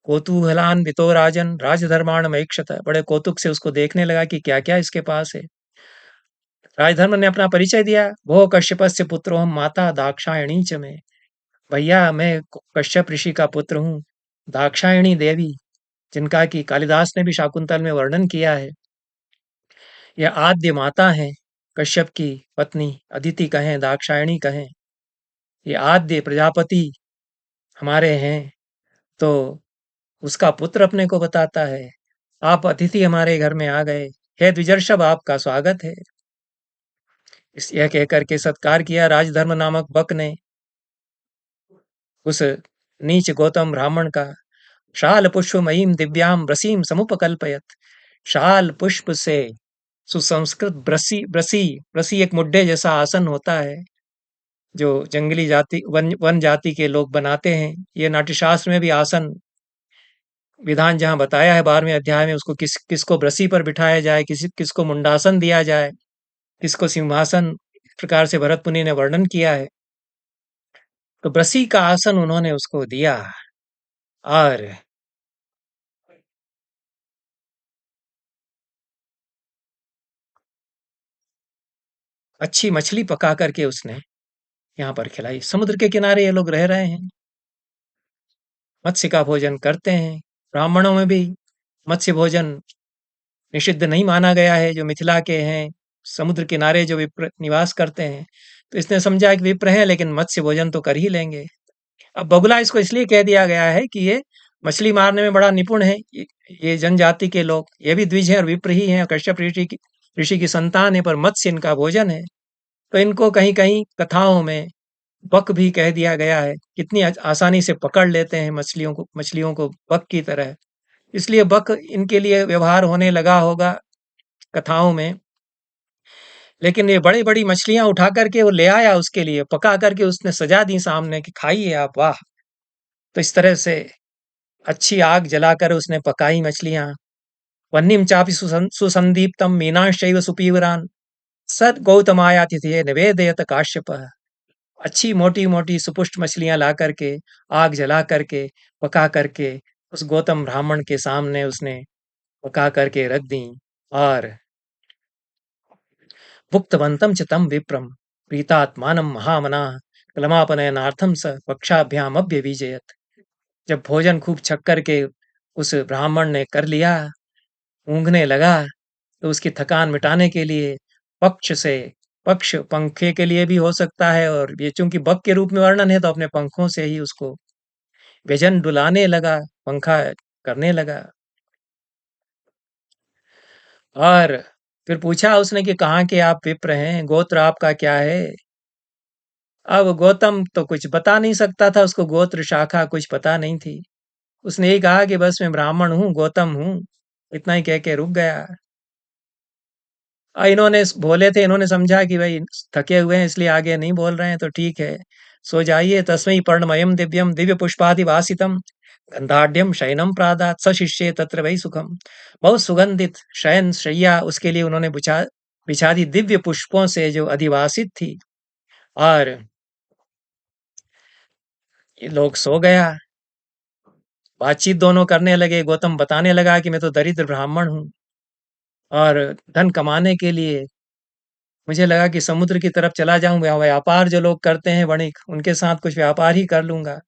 कौतूहलान्वितो राजन राजधर्माणमैक्षत, बड़े कौतुक से उसको देखने लगा कि क्या क्या इसके पास है। राजधर्म ने अपना परिचय दिया, भो कश्यपस्य पुत्रो हम माता दाक्षायणी च में, भैया मैं कश्यप ऋषि का पुत्र हूँ, दाक्षायणी देवी, जिनका कि कालिदास ने भी शाकुंतल में वर्णन किया है, यह आद्य माता है। कश्यप की पत्नी अदिति कहें, दाक्षायणी कहें, ये आद्य प्रजापति हमारे हैं। तो उसका पुत्र अपने को बताता है, आप अतिथि हमारे घर में आ गए, हे द्विजर्षभ आपका स्वागत है। इस यह कहकर के सत्कार किया राजधर्म नामक बक ने उस नीच गौतम ब्राह्मण का। शाल पुष्पमयीम दिव्याम रसीम समुपकल्पयत, शाल पुष्प से सुसंस्कृत ब्रसी ब्रसी ब्रसी एक मुड्ढे जैसा आसन होता है जो जंगली जाति वन जाति के लोग बनाते हैं। ये नाट्यशास्त्र में भी आसन विधान जहाँ बताया है 12वें अध्याय में, उसको किसको ब्रसी पर बिठाया जाए, किसको मुंडासन दिया जाए, किसको सिंहासन, इस प्रकार से भरत मुनि ने वर्णन किया है। तो ब्रसी का आसन उन्होंने उसको दिया और अच्छी मछली पका करके उसने यहाँ पर खिलाई। समुद्र के किनारे ये लोग रह रहे हैं, मत्स्य का भोजन करते हैं। ब्राह्मणों में भी मत्स्य भोजन निषिद्ध नहीं माना गया है, जो मिथिला के हैं, समुद्र किनारे जो विप्र निवास करते हैं। तो इसने समझा कि विप्र हैं लेकिन मत्स्य भोजन तो कर ही लेंगे। अब बगुला इसको इसलिए कह दिया गया है कि ये मछली मारने में बड़ा निपुण है। ये जनजाति के लोग, ये भी द्विज हैं और विप्र ही हैं और कश्यप ऋषि की संतान है, पर मत्स्य इनका भोजन है। तो इनको कहीं कहीं कथाओं में बक भी कह दिया गया है। कितनी आसानी से पकड़ लेते हैं मछलियों को बक की तरह, इसलिए बक इनके लिए व्यवहार होने लगा होगा कथाओं में। लेकिन ये बड़ी बड़ी मछलियां उठा करके वो ले आया, उसके लिए पका करके उसने सजा दी सामने कि खाइए आप, वाह। तो इस तरह से अच्छी आग जलाकर उसने पकाई मछलियां। वह्निम चापि सुसंदीप्तम मीनांशैव सुपीवरान, सद गौतमायातिथे निवेदयत काश्यप, अच्छी मोटी मोटी सुपुष्ट मछलियां ला करके, आग जला करके, पका करके उस गौतम ब्राह्मण के सामने उसने पका करके रख दी। और भुक्तवंतम च तम विप्रम प्रीतात्मानं महामनाः क्लमापनयनार्थम स पक्षाभ्याम अभ्यविजयत, जब भोजन खूब छक करके उस ब्राह्मण ने कर लिया, ऊँघने लगा, तो उसकी थकान मिटाने के लिए पक्ष से, पक्ष पंखे के लिए भी हो सकता है, और ये चूंकि बक के रूप में वर्णन है तो अपने पंखों से ही उसको व्यजन डुलाने लगा, पंखा करने लगा। और फिर पूछा उसने कि कहाँ के आप विप्र हैं, गोत्र आपका क्या है? अब गौतम तो कुछ बता नहीं सकता था, उसको गोत्र शाखा कुछ पता नहीं थी। उसने यही कहा कि बस मैं ब्राह्मण हूँ, गौतम हूँ, इतना ही कह के रुक गया। इन्होंने भोले थे, इन्होंने समझा कि भाई थके हुए हैं इसलिए आगे नहीं बोल रहे हैं तो ठीक है, सो जाइए। तस्मै पर्णमयम दिव्यम दिव्य पुष्पादि वासितम गंधाढ़ शयनम प्रादात स शिष्ये तत्र वही सुखम। बहुत सुगंधित शयन शैया उसके लिए उन्होंने बिछा बिछा दी, दिव्य पुष्पों से जो अधिवासित थी। और ये लोग सो गया। बातचीत दोनों करने लगे। गौतम बताने लगा कि मैं तो दरिद्र ब्राह्मण हूँ और धन कमाने के लिए मुझे लगा कि समुद्र की तरफ चला जाऊं, व्यापार जो लोग करते हैं वणिक, उनके साथ कुछ व्यापार ही कर लूंगा।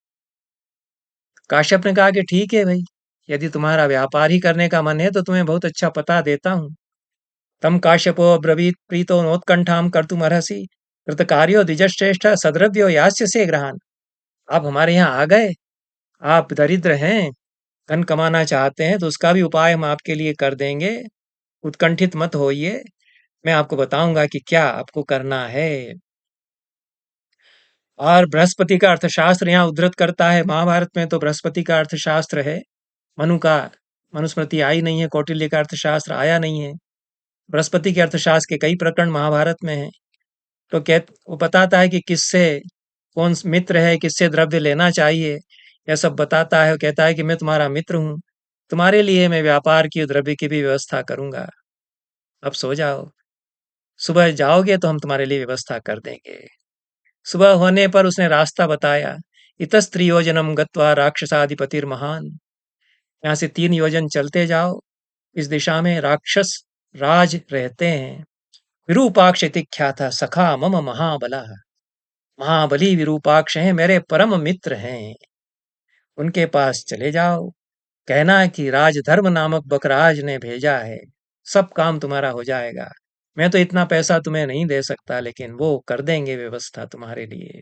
काश्यप ने कहा कि ठीक है भाई, यदि तुम्हारा व्यापार ही करने का मन है तो तुम्हें बहुत अच्छा पता देता हूँ। तम काश्यपो अब्रवीत प्रीतो नोत्कंठाम कर्तुमर्हसि कृतकार्यो द्विजश्रेष्ठ सद्रव्यो यास्यसे ग्रहान। आप हमारे यहाँ आ गए, आप दरिद्र हैं, धन कमाना चाहते हैं तो उसका भी उपाय हम आपके लिए कर देंगे। उत्कंठित मत होइए, मैं आपको बताऊंगा कि क्या आपको करना है। और बृहस्पति का अर्थशास्त्र यहाँ उद्धृत करता है। महाभारत में तो बृहस्पति का अर्थशास्त्र है, मनु का मनुस्मृति आई नहीं है, कौटिल्य का अर्थशास्त्र आया नहीं है। बृहस्पति के अर्थशास्त्र के कई प्रकरण महाभारत में हैं। तो वो बताता है कि किससे कौन मित्र है, किससे द्रव्य लेना चाहिए, यह सब बताता है। वो कहता है कि मैं तुम्हारा मित्र हूँ, तुम्हारे लिए मैं व्यापार की द्रव्य की भी व्यवस्था करूंगा। अब सो जाओ, सुबह जाओगे तो हम तुम्हारे लिए व्यवस्था कर देंगे। सुबह होने पर उसने रास्ता बताया। इतस्त्रियोजनम गत्वा राक्षसाधिपतिर महान। यहाँ से 3 योजन चलते जाओ, इस दिशा में राक्षस राज रहते हैं। विरूपाक्ष इति ख्याता सखा मम महाबला। महाबली विरूपाक्ष हैं, मेरे परम मित्र हैं, उनके पास चले जाओ। कहना है कि राजधर्म नामक बकराज ने भेजा है, सब काम तुम्हारा हो जाएगा। मैं तो इतना पैसा तुम्हें नहीं दे सकता, लेकिन वो कर देंगे व्यवस्था तुम्हारे लिए।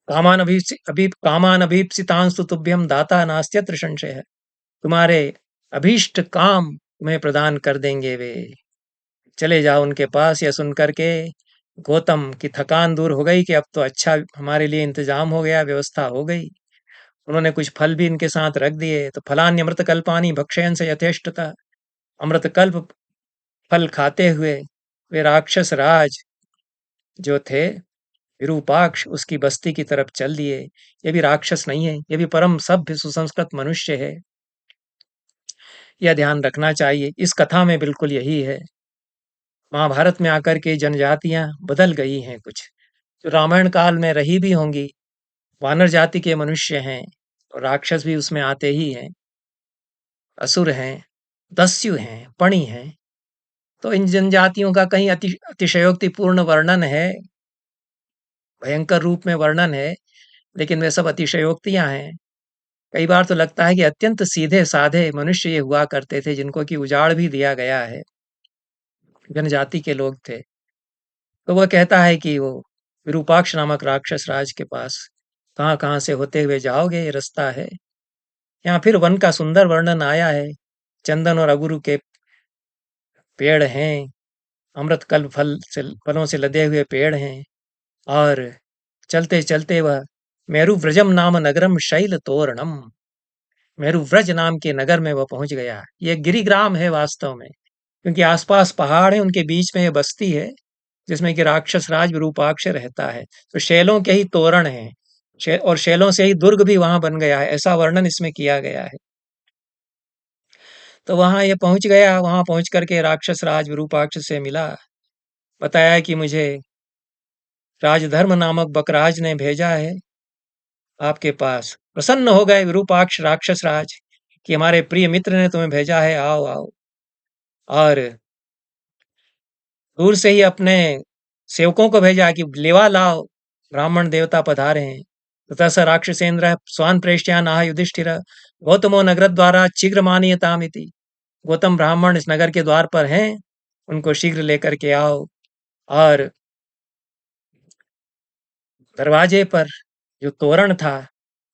कामान अभीप्सितांस्तु तुभ्यम दाता नास्त्यत्र संशय। तुम्हारे अभीष्ट काम तुम्हें प्रदान कर देंगे वे। चले जाओ उनके पास। यह सुनकर के गौतम की थकान दूर हो गई कि अब तो अच्छा हमारे लिए इंतजाम हो गया, व्यवस्था हो गई। उन्होंने कुछ फल भी इनके साथ रख दिए। तो फलान्य अमृत कल्पानी भक्षयन से यथेष्टता। अमृत कल्प फल खाते हुए वे राक्षस राज जो थे विरूपाक्ष उसकी बस्ती की तरफ चल दिए। ये भी राक्षस नहीं है, ये भी परम सभ्य सुसंस्कृत मनुष्य है, यह ध्यान रखना चाहिए। इस कथा में बिल्कुल यही है। महाभारत में आकर के जनजातियां बदल गई हैं कुछ, जो रामायण काल में रही भी होंगी। वानर जाति के मनुष्य हैं और राक्षस भी उसमें आते ही हैं, असुर हैं, दस्यु हैं, पणि हैं। तो इन जनजातियों का कहीं अतिशयोक्तिपूर्ण वर्णन है, भयंकर रूप में वर्णन है, लेकिन वे सब अतिशयोक्तियां हैं। कई बार तो लगता है कि अत्यंत सीधे साधे मनुष्य ये हुआ करते थे, जिनको कि उजाड़ भी दिया गया है, जनजाति के लोग थे। तो वह कहता है कि वो विरूपाक्ष नामक राक्षस राज के पास कहाँ कहाँ से होते हुए जाओगे, ये रास्ता है। यहाँ फिर वन का सुंदर वर्णन आया है। चंदन और अगुरु के पेड़ हैं, अमृत कल्प फलों से लदे हुए पेड़ हैं। और चलते चलते वह मेरु व्रजम नाम नगरम शैल तोरणम, मेरु व्रज नाम के नगर में वह पहुंच गया। ये गिरिग्राम है वास्तव में, क्योंकि आसपास पहाड़ है, उनके बीच में ये बस्ती है जिसमें कि राक्षस राज विरूपाक्ष रहता है। तो शैलों के ही तोरण हैं, और शैलों से ही दुर्ग भी वहां बन गया है, ऐसा वर्णन इसमें किया गया है। तो वहां ये पहुंच गया। वहां पहुंच करके राक्षस राज विरूपाक्ष से मिला, बताया कि मुझे राजधर्म नामक बकराज ने भेजा है आपके पास। प्रसन्न हो गए विरूपाक्ष राक्षस राज कि हमारे प्रिय मित्र ने तुम्हें भेजा है, आओ आओ। और दूर से ही अपने सेवकों को भेजा कि लेवा लाओ, ब्राह्मण देवता पधारे हैं। ततः स राक्षसेन्द्र स्वान प्रेष्ठया नाह युधिष्ठिर गौतमो नगर द्वारा शीघ्र मानीयतामिति। गौतम ब्राह्मण इस नगर के द्वार पर हैं, उनको शीघ्र लेकर के आओ। और दरवाजे पर जो तोरण था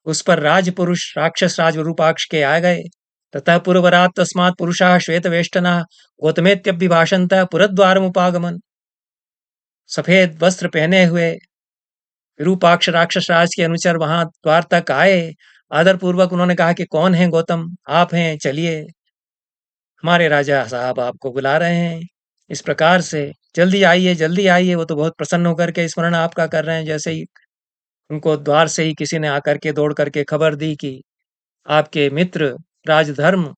उस पर राजपुरुष राक्षस राज विरूपाक्ष के आ गए, ततः पुरवरात् तस्मात् पुरुषाः श्वेतवेष्टनाः गौतमेत्यभिभाषन्तः पुरद्वारमुपागमन्। सफेद वस्त्र पहने हुए विरूपाक्ष राक्षस राज के अनुचर वहां द्वार तक आए। आदर पूर्वक उन्होंने कहा कि कौन है गौतम, आप हैं, चलिए, हमारे राजा साहब आपको बुला रहे हैं। इस प्रकार से जल्दी आइए, जल्दी आइए। वो तो बहुत प्रसन्न होकर के स्मरण आपका कर रहे हैं। जैसे ही उनको द्वार से ही किसी ने आकर के दौड़ करके खबर दी कि आपके मित्र राजधर्म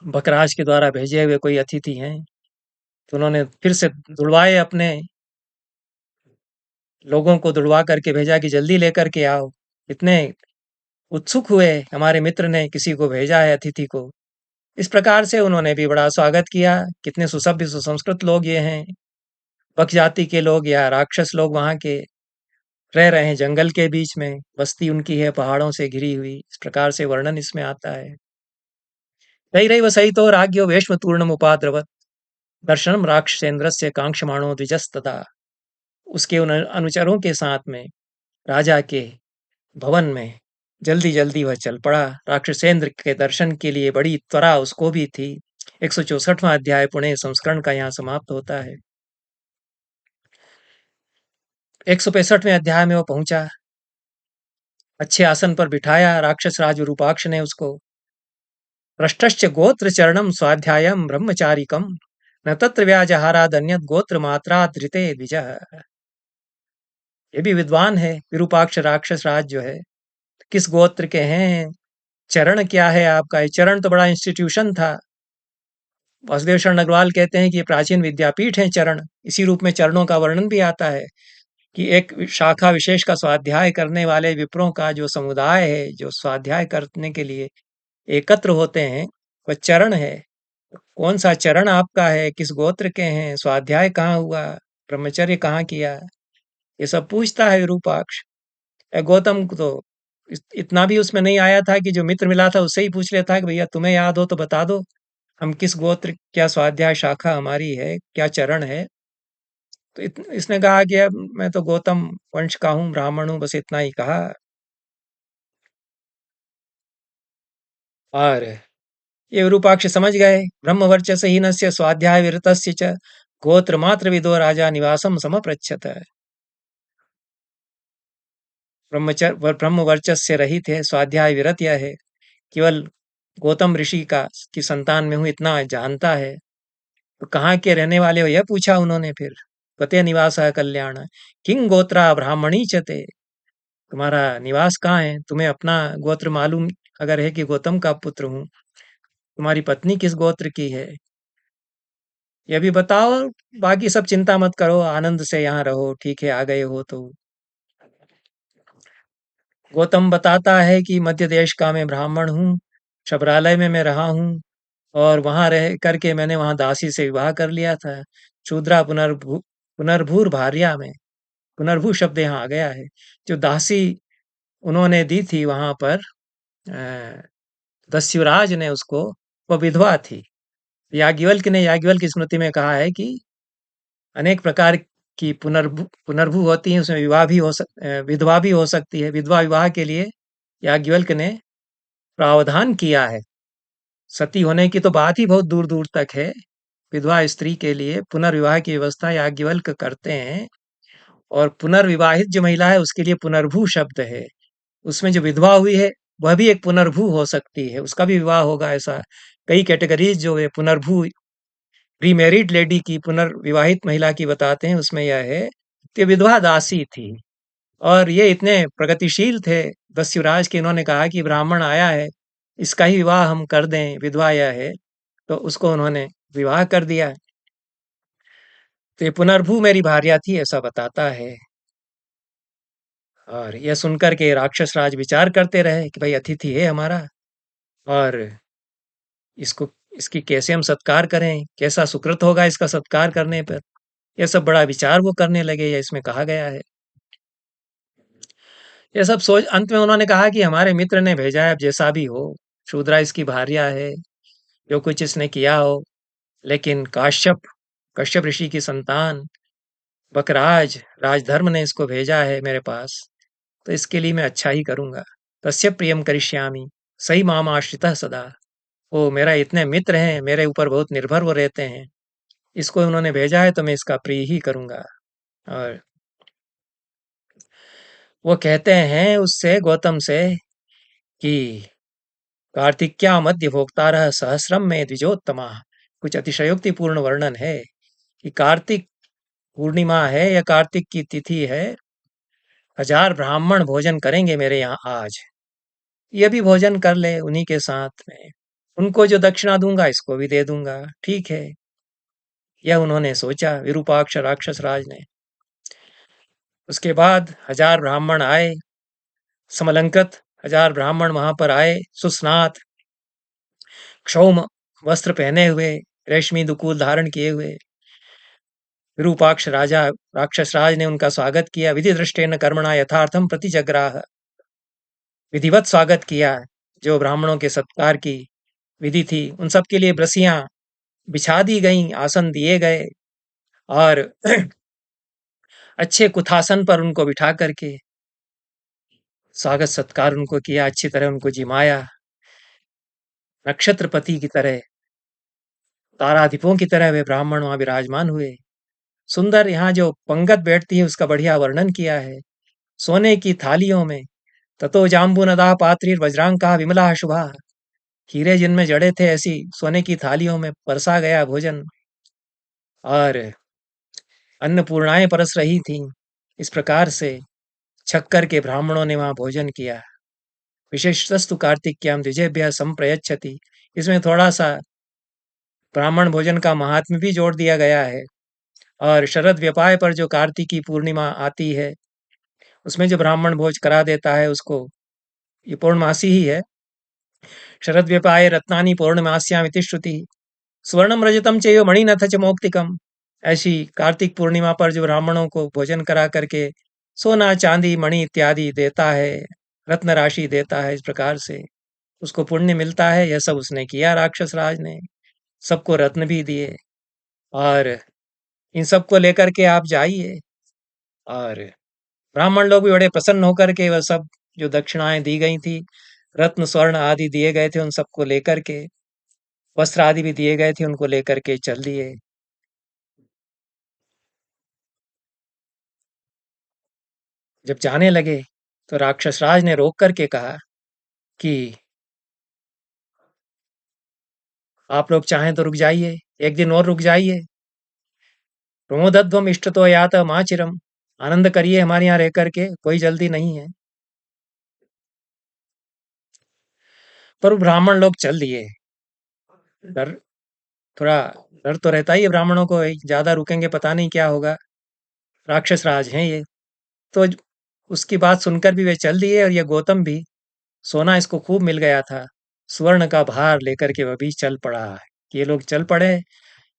बकराज के द्वारा भेजे हुए कोई अतिथि हैं, तो उन्होंने फिर से दुड़वाए, अपने लोगों को दुड़वा करके भेजा कि जल्दी लेकर के आओ। इतने उत्सुक हुए, हमारे मित्र ने किसी को भेजा है, अतिथि को। इस प्रकार से उन्होंने भी बड़ा स्वागत किया। कितने सुसभ्य सुसंस्कृत लोग ये हैं। बक जाति के लोग या राक्षस लोग वहां के रह रहे हैं, जंगल के बीच में बस्ती उनकी है, पहाड़ों से घिरी हुई। इस प्रकार से वर्णन इसमें आता है। तैरैव सहितो राज्ञो वेश्मतूर्णमुपाद्रवत् दर्शनम राक्षसेन्द्रस्य कांक्षमाणो द्विजस्तदा। उसके उन अनुचरों के साथ में राजा के भवन में जल्दी जल्दी वह चल पड़ा। राक्षसेंद्र के दर्शन के लिए बड़ी त्वरा उसको भी थी। 164वां अध्याय पुणे संस्करण का यहाँ समाप्त होता है। 165वें अध्याय में वो पहुंचा। अच्छे आसन पर बिठाया राक्षस राज विरूपाक्ष ने उसको। पृष्ठश्च गोत्र चरणम स्वाध्यायम ब्रह्मचारिकम न तत्र व्याजहारादन्यत गोत्र मात्रा धृते द्विजः। ये भी विद्वान है विरूपाक्ष राक्षस राज जो है। किस गोत्र के हैं, चरण क्या है आपका? ये चरण तो बड़ा इंस्टीट्यूशन था। वासुदेव शरण अग्रवाल कहते हैं कि ये प्राचीन विद्यापीठ है चरण। इसी रूप में चरणों का वर्णन भी आता है कि एक शाखा विशेष का स्वाध्याय करने वाले विप्रों का जो समुदाय है, जो स्वाध्याय करने के लिए एकत्र होते हैं, वह चरण है। कौन सा चरण आपका है, किस गोत्र के हैं, स्वाध्याय कहाँ हुआ, ब्रह्मचर्य कहाँ किया, ये सब पूछता है विरूपाक्ष। गौतम को तो इतना भी उसमें नहीं आया था कि जो मित्र मिला था उससे ही पूछ लेता है कि भैया तुम्हें याद हो तो बता दो, हम किस गोत्र, क्या स्वाध्याय शाखा हमारी है, क्या चरण है। तो इसने कहा कि अब मैं तो गौतम वंश का हूँ, ब्राह्मण हूँ, बस इतना ही कहा। और ये विरूपाक्ष समझ गए। ब्रह्मवर्चस हीनस्य स्वाध्याय विरतस्य च गोत्र मात्र विदो राजा निवासम समपृच्छत। ब्रह्म वर्चस से रहित है, स्वाध्याय विरत यह है, केवल गौतम ऋषि का की संतान में हूँ इतना जानता है। तो कहाँ के रहने वाले हो, यह पूछा उन्होंने। फिर कते निवास कल्याण किंग गोत्रा ब्राह्मणी चते, तुम्हारा निवास कहाँ है, तुम्हें अपना गोत्र मालूम अगर है कि गौतम का पुत्र हूँ, तुम्हारी पत्नी किस गोत्र की है, ये भी बताओ। बाकी सब चिंता मत करो, आनंद से यहाँ रहो, ठीक है, आ गए हो तो। गौतम बताता है कि मध्य देश का मैं ब्राह्मण हूँ, छबरालय में मैं रहा हूँ, और वहां रह करके मैंने वहां दासी से विवाह कर लिया था। शूद्रा पुनर्भूर भार्या में पुनर्भू शब्द यहाँ आ गया है। जो दासी उन्होंने दी थी वहां पर दस्युराज ने उसको, वह विधवा थी। याज्ञवल्क्य की स्मृति में कहा है कि अनेक प्रकार की पुनर्भू होती है, उसमें विधवा भी हो सकती है। विधवा विवाह के लिए याज्ञवल्क्य ने प्रावधान किया है। सती होने की तो बात ही बहुत दूर दूर तक है। विधवा स्त्री के लिए पुनर्विवाह की व्यवस्था याज्ञवल्क्य करते हैं। और पुनर्विवाहित जो महिला है उसके लिए पुनर्भू शब्द है। उसमें जो विधवा हुई है वह भी एक पुनर्भू हो सकती है, उसका भी विवाह होगा। ऐसा कई कैटेगरीज जो है पुनर्भू रीमैरिड लेडी की, पुनर्विवाहित महिला की बताते हैं। उसमें यह है कि विधवा दासी थी और ये इतने प्रगतिशील थे दस्युराज के, इन्होंने कहा कि ब्राह्मण आया है, इसका ही विवाह हम कर दें, विधवा यह है। तो उसको उन्होंने विवाह कर दिया। तो ये पुनर्भू मेरी भार्या थी, ऐसा बताता है। और यह सुनकर के राक्षस राज विचार करते रहे कि भाई अतिथि है हमारा, और इसको इसकी कैसे हम सत्कार करें, कैसा सुकृत होगा इसका सत्कार करने पर। यह सब बड़ा विचार वो करने लगे, यह इसमें कहा गया है। यह सब सोच अंत में उन्होंने कहा कि हमारे मित्र ने भेजा है, अब जैसा भी हो, शूद्रा इसकी भार्या है, जो कुछ इसने किया हो, लेकिन कश्यप ऋषि की संतान बकराज राजधर्म ने इसको भेजा है मेरे पास, तो इसके लिए मैं अच्छा ही करूंगा। तस्य प्रियम करिष्यामि सही माम आश्रितः सदा। वो मेरा इतने मित्र हैं, मेरे ऊपर बहुत निर्भर वो रहते हैं। इसको उन्होंने भेजा है तो मैं इसका प्रिय ही करूँगा। और वो कहते हैं उससे गौतम से कि कार्तिक्या मध्य भोक्तारः सहस्रम में द्विजोत्तमा। कुछ अतिशयोक्तिपूर्ण वर्णन है कि कार्तिक पूर्णिमा है या कार्तिक की तिथि है, 1000 ब्राह्मण भोजन करेंगे मेरे यहाँ आज। ये भी भोजन कर ले उन्हीं के साथ में। उनको जो दक्षिणा दूंगा इसको भी दे दूंगा, ठीक है। यह उन्होंने सोचा विरूपाक्ष राक्षस राज ने। उसके बाद 1000 ब्राह्मण आए, समलंकृत 1000 ब्राह्मण वहां पर आए, सुस्नात क्षौम वस्त्र पहने हुए, रेशमी दुकूल धारण किए हुए। विरूपाक्ष राजा राक्षस राज ने उनका स्वागत किया। विधि दृष्टेन कर्मणा यथार्थम प्रतिजग्राह। विधिवत स्वागत किया। जो ब्राह्मणों के सत्कार की विधि थी उन सब के लिए ब्रसियां बिछा दी गईं, आसन दिए गए और अच्छे कुथासन पर उनको बिठा करके स्वागत सत्कार उनको किया, अच्छी तरह उनको जिमाया। नक्षत्रपति की तरह, ताराधिपों की तरह वे ब्राह्मण वहां विराजमान हुए। सुंदर यहाँ जो पंगत बैठती है उसका बढ़िया वर्णन किया है। सोने की थालियों में ततो जाम्बूनदा पात्रीर वज्रांका विमला शुभा। हीरे जिनमें जड़े थे ऐसी सोने की थालियों में परसा गया भोजन और अन्नपूर्णाएं परस रही थीं। इस प्रकार से छक्कर के ब्राह्मणों ने वहां भोजन किया। विशेषतस्तु कार्तिक्याम द्विजेभ्यः संप्रयच्छति। इसमें थोड़ा सा ब्राह्मण भोजन का महात्म्य भी जोड़ दिया गया है। और शरद व्यपाय पर जो कार्तिकी पूर्णिमा आती है उसमें जो ब्राह्मण भोज करा देता है उसको, ये पौर्णमासी ही है। शरद व्यपाय रत्नानि पौर्णमास्याम इति श्रुति। स्वर्णम रजतम चैव मणिनथ च मौक्तिकम। ऐसी कार्तिक पूर्णिमा पर जो ब्राह्मणों को भोजन करा करके सोना चांदी मणि इत्यादि देता है, रत्न राशि देता है, इस प्रकार से उसको पुण्य मिलता है। यह सब उसने किया राक्षस राज ने। सबको रत्न भी दिए और इन सबको लेकर के आप जाइए। और ब्राह्मण लोग भी बड़े प्रसन्न होकर के वह सब जो दक्षिणाएं दी गई थी, रत्न स्वर्ण आदि दिए गए थे, उन सबको लेकर के, वस्त्र आदि भी दिए गए थे, उनको लेकर के चल दिए। जब जाने लगे तो राक्षस राज ने रोक करके कहा कि आप लोग चाहें तो रुक जाइए, एक दिन और रुक जाइए। प्रमोदध्वम इष्ट तो यात माँ चिरम। आनंद करिए हमारे यहाँ रह करके, कोई जल्दी नहीं है। पर वो ब्राह्मण लोग चल दिए। डर, थोड़ा डर तो रहता ही है ब्राह्मणों को, ज्यादा रुकेंगे पता नहीं क्या होगा, राक्षस राज हैं ये। तो उसकी बात सुनकर भी वे चल दिए। और ये गौतम भी, सोना इसको खूब मिल गया था, स्वर्ण का भार लेकर के वह भी चल पड़ा। ये लोग चल पड़े,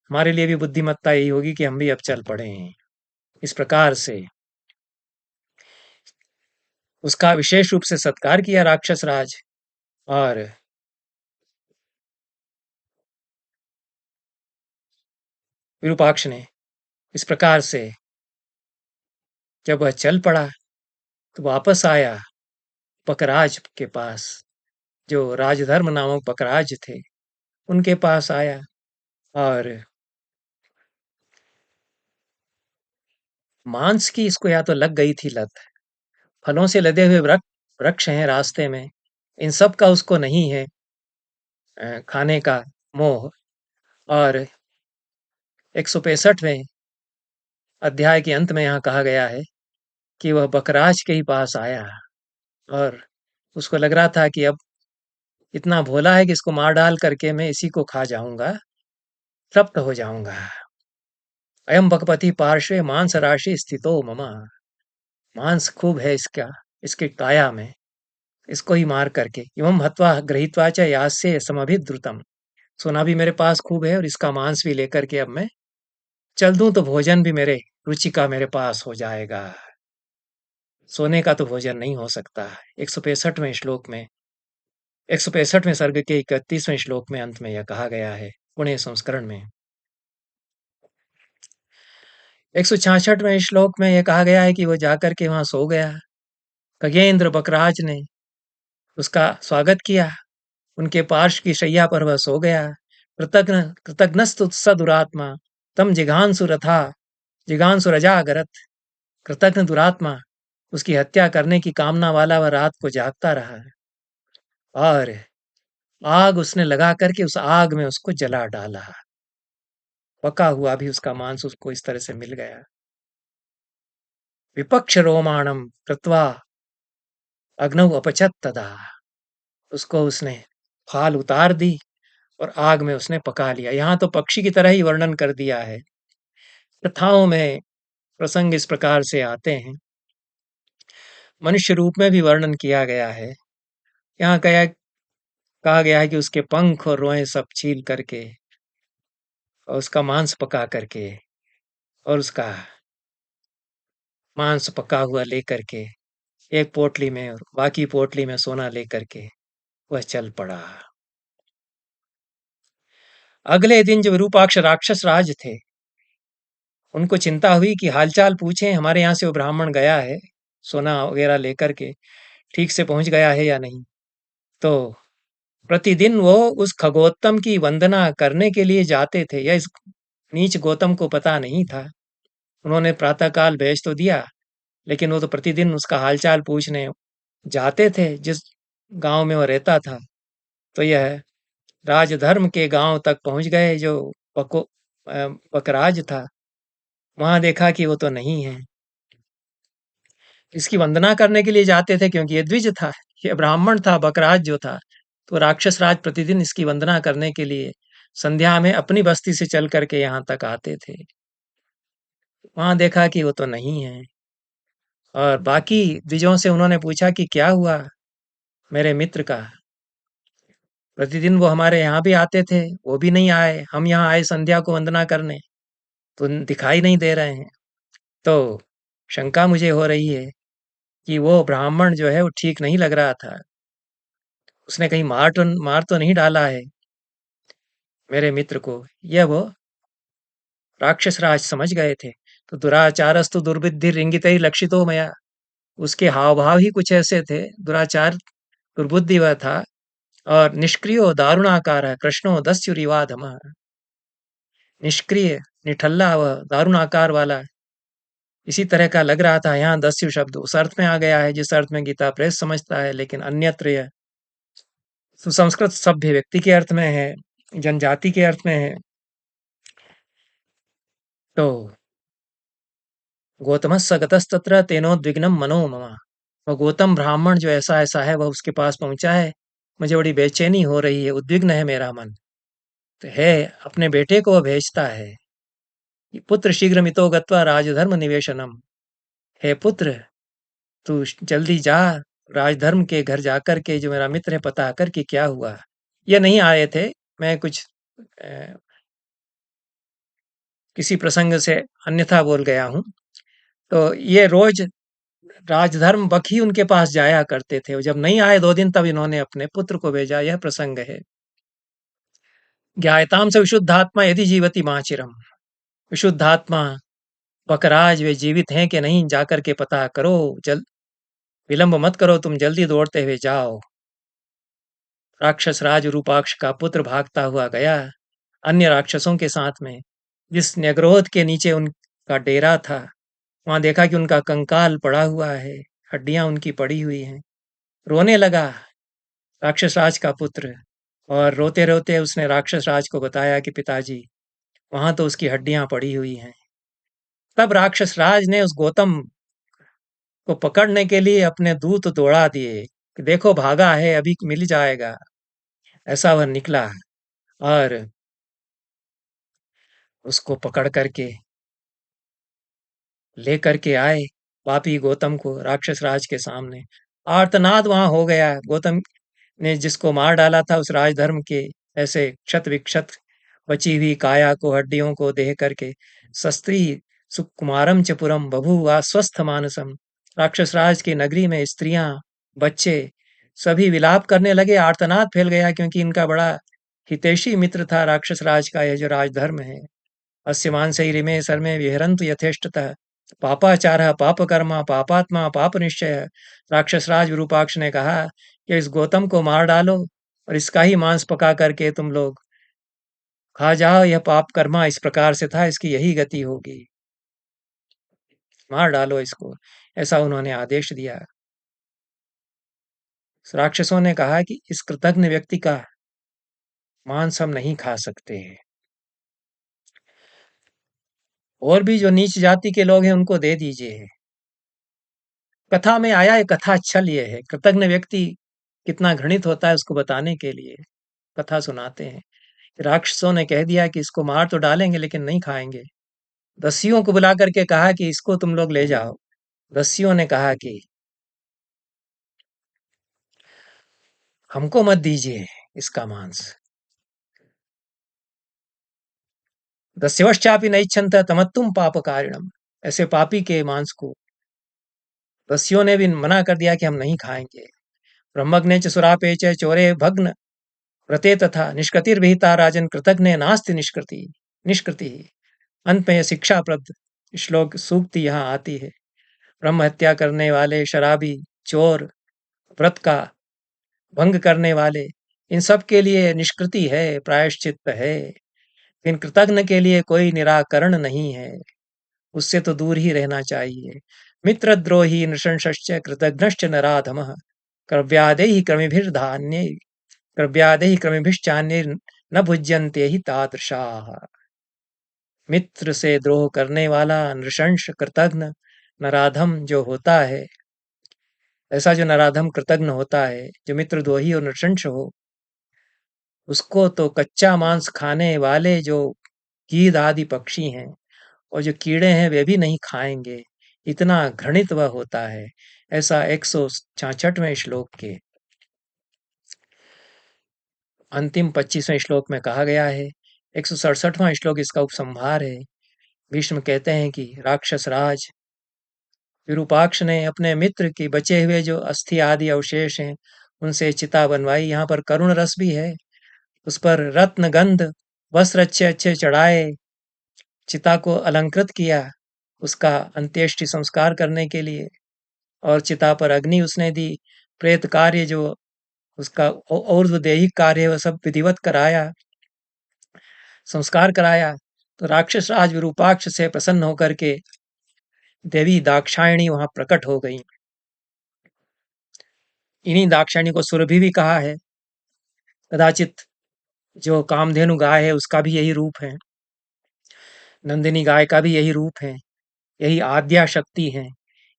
हमारे लिए भी बुद्धिमत्ता यही होगी कि हम भी अब चल पड़े हैं। इस प्रकार से उसका विशेष रूप से सत्कार किया राक्षस राज। और विरूपाक्ष ने इस प्रकार से जब वह चल पड़ा तो वापस आया पकराज के पास। जो राजधर्म नामक पकराज थे उनके पास आया और मांस की इसको या तो लग गई थी लत। फलों से लदे हुए वृक्ष हैं रास्ते में, इन सब का उसको नहीं है खाने का मोह। और 165वें अध्याय के अंत में यहाँ कहा गया है कि वह बकराज के ही पास आया और उसको लग रहा था कि अब इतना भोला है कि इसको मार डाल करके मैं इसी को खा जाऊंगा, तृप्त हो जाऊंगा। अयम बकपति पार्श्वे मांस राशि स्थितो ममा। मांस खूब है इसका, इसकी काया में, इसको ही मार करके एवं हत्वा गृहीत्वा च यास्य समभिद्रुतम। सोना भी मेरे पास खूब है और इसका मांस भी लेकर के अब मैं चल दूं तो भोजन भी मेरे रुचि का मेरे पास हो जाएगा। सोने का तो भोजन नहीं हो सकता। 165वें श्लोक में, 165वें सर्ग के 31वें श्लोक में अंत में यह कहा गया है पुण्य संस्करण में। 166वें श्लोक में यह कहा गया है कि वो जाकर के वहां सो गया। खगेंद्र बकराज ने उसका स्वागत किया, उनके पार्श्व की शैया पर वह सो गया। कृतघ्नस्तु स दुरात्मा तम जिघांसु रजागरत। कृतघ्न दुरात्मा, उसकी हत्या करने की कामना वाला, वह रात को जागता रहा और आग उसने लगा करके उस आग में उसको जला डाला। पका हुआ भी उसका मांस उसको इस तरह से मिल गया। विपक्ष रोमाणम कृत्वा अग्नौ अपचत तदा, उसको उसने फाल उतार दी और आग में उसने पका लिया। यहाँ तो पक्षी की तरह ही वर्णन कर दिया है। कथाओं में प्रसंग इस प्रकार से आते हैं। मनुष्य रूप में भी वर्णन किया गया है। यहाँ कहा गया है कि उसके पंख और रोएं सब छील करके और उसका मांस पका करके और उसका मांस पका हुआ लेकर के एक पोटली में और बाकी पोटली में सोना लेकर के वह चल पड़ा। अगले दिन जब विरूपाक्ष राक्षस राज थे, उनको चिंता हुई कि हालचाल पूछें, हमारे यहाँ से वो ब्राह्मण गया है सोना वगैरह लेकर के, ठीक से पहुंच गया है या नहीं। तो प्रतिदिन वो उस खगोत्तम की वंदना करने के लिए जाते थे। यह इस नीच गौतम को पता नहीं था। उन्होंने प्रातःकाल भेज तो दिया, लेकिन वो तो प्रतिदिन उसका हालचाल पूछने जाते थे जिस गांव में वो रहता था। तो यह राजधर्म के गांव तक पहुंच गए जो बकराज था। वहां देखा कि वो तो नहीं है। इसकी वंदना करने के लिए जाते थे क्योंकि ये द्विज था, ये ब्राह्मण था, बकराज जो था। तो राक्षस राज प्रतिदिन इसकी वंदना करने के लिए संध्या में अपनी बस्ती से चल करके यहाँ तक आते थे। वहां देखा कि वो तो नहीं है। और बाकी द्विजों से उन्होंने पूछा कि क्या हुआ मेरे मित्र का। प्रतिदिन वो हमारे यहाँ भी आते थे, वो भी नहीं आए। हम यहाँ आए संध्या को वंदना करने, तो दिखाई नहीं दे रहे हैं। तो शंका मुझे हो रही है कि वो ब्राह्मण जो है वो ठीक नहीं लग रहा था। उसने कहीं मार तो नहीं डाला है मेरे मित्र को। यह वो राक्षस राज समझ गए थे। तो दुराचारस्तु दुर्बुद्धि इंगितै लक्षितो मया, उसके हाव भाव ही कुछ ऐसे थे। दुराचार दुर्बुद्धि वह था और निष्क्रियो दारुणाकार है कृष्णो दस्युरिवाधम, निष्क्रिय निठल्ला वह दारुणाकार वाला इसी तरह का लग रहा था। यहाँ दस्यु शब्द उस अर्थ में आ गया है जिस अर्थ में गीता प्रेस समझता है, लेकिन अन्यत्र यह सुसंस्कृत सभ्य व्यक्ति के अर्थ में है, जनजाति के अर्थ में है। तो गौतमस्य गतस्तत्र तेनोद्विग्नं मनो मम, वह गौतम ब्राह्मण जो ऐसा ऐसा है वह उसके पास पहुंचा है। मुझे बड़ी बेचैनी हो रही है, उद्विग्न है मेरा मन। तो है अपने बेटे को वह भेजता है कि पुत्र शीघ्र मितो गत्वा राजधर्म निवेशनम, हे पुत्र तू जल्दी जा राजधर्म के घर जाकर के जो मेरा मित्र है पता कर कि क्या हुआ। ये नहीं आए थे, मैं कुछ किसी प्रसंग से अन्यथा बोल गया हूँ। तो ये रोज राजधर्म बक ही उनके पास जाया करते थे। जब नहीं आए 2 दिन, तब इन्होंने अपने पुत्र को भेजा। यह प्रसंग है। ज्ञायताम से विशुद्धात्मा यदि जीवति माचिरम, विशुद्धात्मा बकराज वे जीवित हैं कि नहीं जाकर के पता करो। विलंब मत करो, तुम जल्दी दौड़ते हुए जाओ। राक्षस राज रूपाक्ष का पुत्र भागता हुआ गया अन्य राक्षसों के साथ में। जिस न्यग्रोध के नीचे उनका डेरा था, वहां देखा कि उनका कंकाल पड़ा हुआ है, हड्डियां उनकी पड़ी हुई हैं। रोने लगा राक्षस राज का पुत्र, और रोते रोते उसने राक्षस राज को बताया कि पिताजी वहां तो उसकी हड्डियां पड़ी हुई हैं। तब राक्षस राज ने उस गौतम को पकड़ने के लिए अपने दूत दौड़ा दिए कि देखो भागा है, अभी मिल जाएगा। ऐसा वह निकला और उसको पकड़ करके लेकर के आए पापी गौतम को राक्षस राज के सामने। आर्तनाद वहां हो गया। गौतम ने जिसको मार डाला था उस राजधर्म के ऐसे क्षत विक्षत बची हुई काया को, हड्डियों को देख करके सस्त्री सुकुमारम चपुरम बभूवा स्वस्थ मानसम, राक्षस राज की नगरी में स्त्रियां बच्चे सभी विलाप करने लगे। आर्तनाद फैल गया क्योंकि इनका बड़ा हितैषी मित्र था राक्षस राज का यह जो राजधर्म है। अस्य मानसैरिमे सर्मे विहरन्तु यथेष्टतः, पापाचारः पापकर्मा पापात्मा पाप निश्चय। राक्षस राज विरूपाक्ष ने कहा कि इस गौतम को मार डालो और इसका ही मांस पका करके तुम लोग खा जाओ, यह पाप कर्मा इस प्रकार से था, इसकी यही गति होगी, मार डालो इसको, ऐसा उन्होंने आदेश दिया। राक्षसों ने कहा कि इस कृतघ्न व्यक्ति का मांस हम नहीं खा सकते हैं, और भी जो नीच जाति के लोग हैं उनको दे दीजिए। कथा में आया है, कथा छल ये है, कृतघ्न व्यक्ति कितना घृणित होता है उसको बताने के लिए कथा सुनाते हैं। राक्षसों ने कह दिया कि इसको मार तो डालेंगे लेकिन नहीं खाएंगे। दस्युओं को बुला करके कहा कि इसको तुम लोग ले जाओ। दस्युओं ने कहा कि हमको मत दीजिए इसका मांस। दस्यवश्चापि नैच्छन्त तमत्तुम पापकारिणम, ऐसे पापी के मांस को दस्युओं ने भी मना कर दिया कि हम नहीं खाएंगे। ब्रह्मग्ने च सुरापे च चोरे भग्न व्रते तथा निष्कृतिर्विहिता राजन कृतघ्ने नास्ति निष्कृति निष्कृति। अंत में यह शिक्षाप्रद श्लोक सूक्ति यहाँ आती है। ब्रह्म हत्या करने वाले, शराबी, चोर, व्रत का भंग करने वाले, इन सब के लिए निष्कृति है, प्रायश्चित है। इन कृतघ्न के लिए कोई निराकरण नहीं है, उससे तो दूर ही रहना चाहिए। मित्रद्रोही नृशंसश्च कृतघ्नश्च नराधमः क्रव्यादैः क्रमिभिर्धान्ये क्रव्यादैः क्रमिभिश्चान्ये न भुज्यन्ते हि तादृशाः। मित्र से द्रोह करने वाला नृशंस, कृतघ्न, नराधम जो होता है, ऐसा जो नराधम कृतघ्न होता है, जो मित्रद्रोही और नृशंस हो, उसको तो कच्चा मांस खाने वाले जो गीध आदि पक्षी हैं और जो कीड़े हैं वे भी नहीं खाएंगे, इतना घृणित वह होता है। ऐसा 166वें श्लोक के अंतिम 25वें श्लोक में कहा गया है। 167वां श्लोक इसका उपसंहार है। भीष्म कहते हैं कि राक्षस राज विरूपाक्ष ने अपने मित्र के बचे हुए जो अस्थि आदि अवशेष हैं उनसे चिता बनवाई। यहाँ पर करुण रस भी है। उस पर रत्न गंध वस्त्र अच्छे अच्छे चढ़ाए, चिता को अलंकृत किया उसका अंत्येष्टि संस्कार करने के लिए, और चिता पर अग्नि उसने दी। प्रेत कार्य जो उसका और जो दैहिक कार्य है वह सब विधिवत कराया, संस्कार कराया। तो राक्षस राज विरूपाक्ष से प्रसन्न होकर के देवी दाक्षायणी वहां प्रकट हो गई। इन्हीं दाक्षायणी को सुरभि भी कहा है। कदाचित जो कामधेनु गाय है उसका भी यही रूप है, नंदिनी गाय का भी यही रूप है। यही आद्या शक्ति है,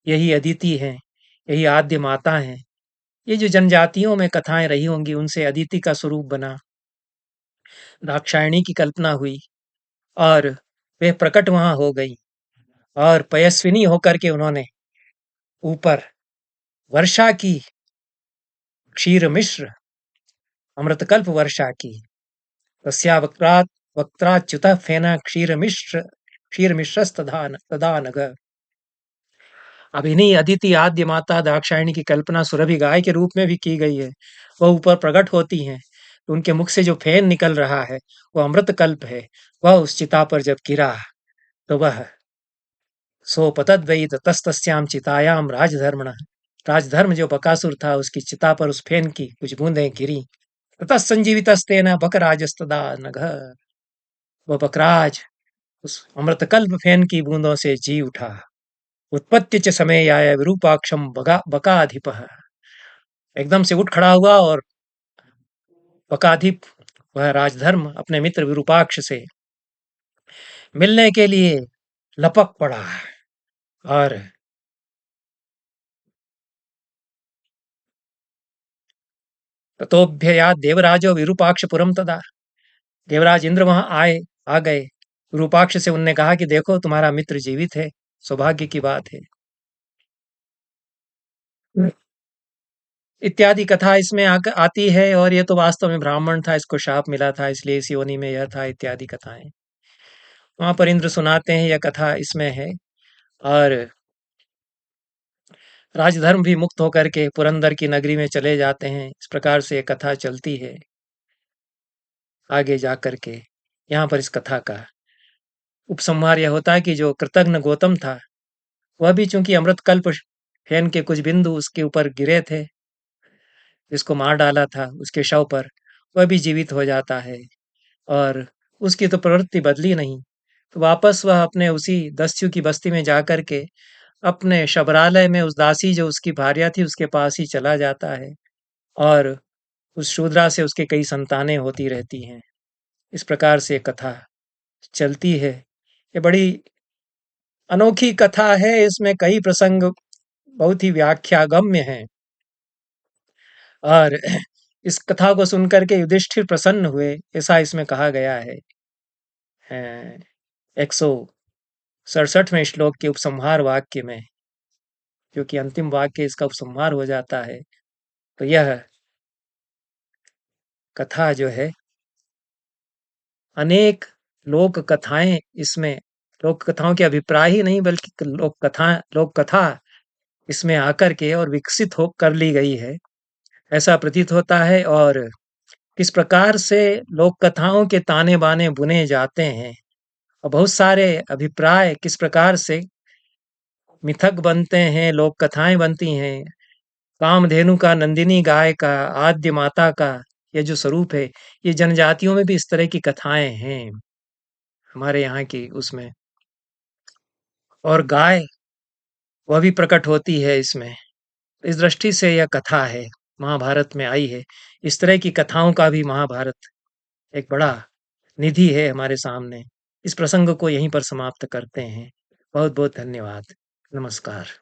यही अदिति है, यही आद्य माता है। ये जो जनजातियों में कथाएं रही होंगी उनसे अदिति का स्वरूप बना, दाक्षायणी की कल्पना हुई और वे प्रकट वहां हो गई, और पयस्विनी होकर के उन्होंने ऊपर वर्षा की, क्षीर मिश्र अमृतकल्प वर्षा की। तस्या वक्त्रात् वक्त्राच्युतः फेन क्षीर मिश्रस्तदा तदा नघ। अब इन्हीं अदिति आद्य माता दाक्षायणी की कल्पना सुरभि गाय के रूप में भी की गई है। वह ऊपर प्रकट होती हैं, तो उनके मुख से जो फेन निकल रहा है वह अमृत कल्प है। वह उस चिता पर जब गिरा तो वह सोपतद वही तस्तस्याम चितायाम राजधर्मण, राजधर्म जो बकासुर था उसकी चिता पर उस फेन की कुछ बूंदें गिरी। ततः संजीवितस्तेन बकराजस्तदा नघ। वह बकराज उस अमृतकल्प फेन की बूंदों से जी उठा। उत्पत्ति च समय आय विरूपाक्षम बकाधिपः, एकदम से उठ खड़ा हुआ और बकाधिप वह राजधर्म अपने मित्र विरूपाक्ष से मिलने के लिए लपक पड़ा। और ततोभ्यया देवराजो विरूपाक्षपुरम तदा, देवराज इंद्र वहां आ गए। विरूपाक्ष से उनने कहा कि देखो तुम्हारा मित्र जीवित है, सौभाग्य की बात है, इत्यादि कथा इसमें आती है। और ये तो वास्तव में ब्राह्मण था, इसको शाप मिला था इसलिए इस योनि में यह था, इत्यादि कथाएं वहां पर इंद्र सुनाते हैं। यह कथा इसमें है। और राजधर्म भी मुक्त होकर के पुरंदर की नगरी में चले जाते हैं। इस प्रकार से ये कथा चलती है आगे जा कर के। यहाँ पर इस कथा का उपसंहार यह होता है कि जो कृतघ्न गौतम था वह भी चूंकि अमृत कल्प फेन के कुछ बिंदु उसके ऊपर गिरे थे, जिसको मार डाला था उसके शव पर, वह भी जीवित हो जाता है और उसकी तो प्रवृत्ति बदली नहीं। तो वापस वह अपने उसी दस्यु की बस्ती में जाकर के अपने शबरालय में उस दासी जो उसकी भार्या थी उसके पास ही चला जाता है और उस शूद्रा से उसके कई संतानें होती रहती हैं। इस प्रकार से कथा चलती है। ये बड़ी अनोखी कथा है, इसमें कई प्रसंग बहुत ही व्याख्यागम्य हैं और इस कथा को सुनकर के युधिष्ठिर प्रसन्न हुए, ऐसा इसमें कहा गया है। 167वें श्लोक के उपसंहार वाक्य में, क्योंकि अंतिम वाक्य इसका उपसंहार हो जाता है। तो यह कथा जो है अनेक लोक कथाएं इसमें, लोक कथाओं के अभिप्राय ही नहीं बल्कि लोक कथा इसमें आकर के और विकसित हो कर ली गई है, ऐसा प्रतीत होता है। और किस प्रकार से लोक कथाओं के ताने बाने बुने जाते हैं और बहुत सारे अभिप्राय किस प्रकार से मिथक बनते हैं, लोक कथाएं बनती हैं। कामधेनु का, नंदिनी गाय का, आद्य माता का ये जो स्वरूप है, ये जनजातियों में भी इस तरह की कथाएं हैं हमारे यहाँ की उसमें। और गाय वह भी प्रकट होती है इसमें। इस दृष्टि से यह कथा है, महाभारत में आई है। इस तरह की कथाओं का भी महाभारत एक बड़ा निधि है हमारे सामने। इस प्रसंग को यहीं पर समाप्त करते हैं। बहुत बहुत धन्यवाद। नमस्कार।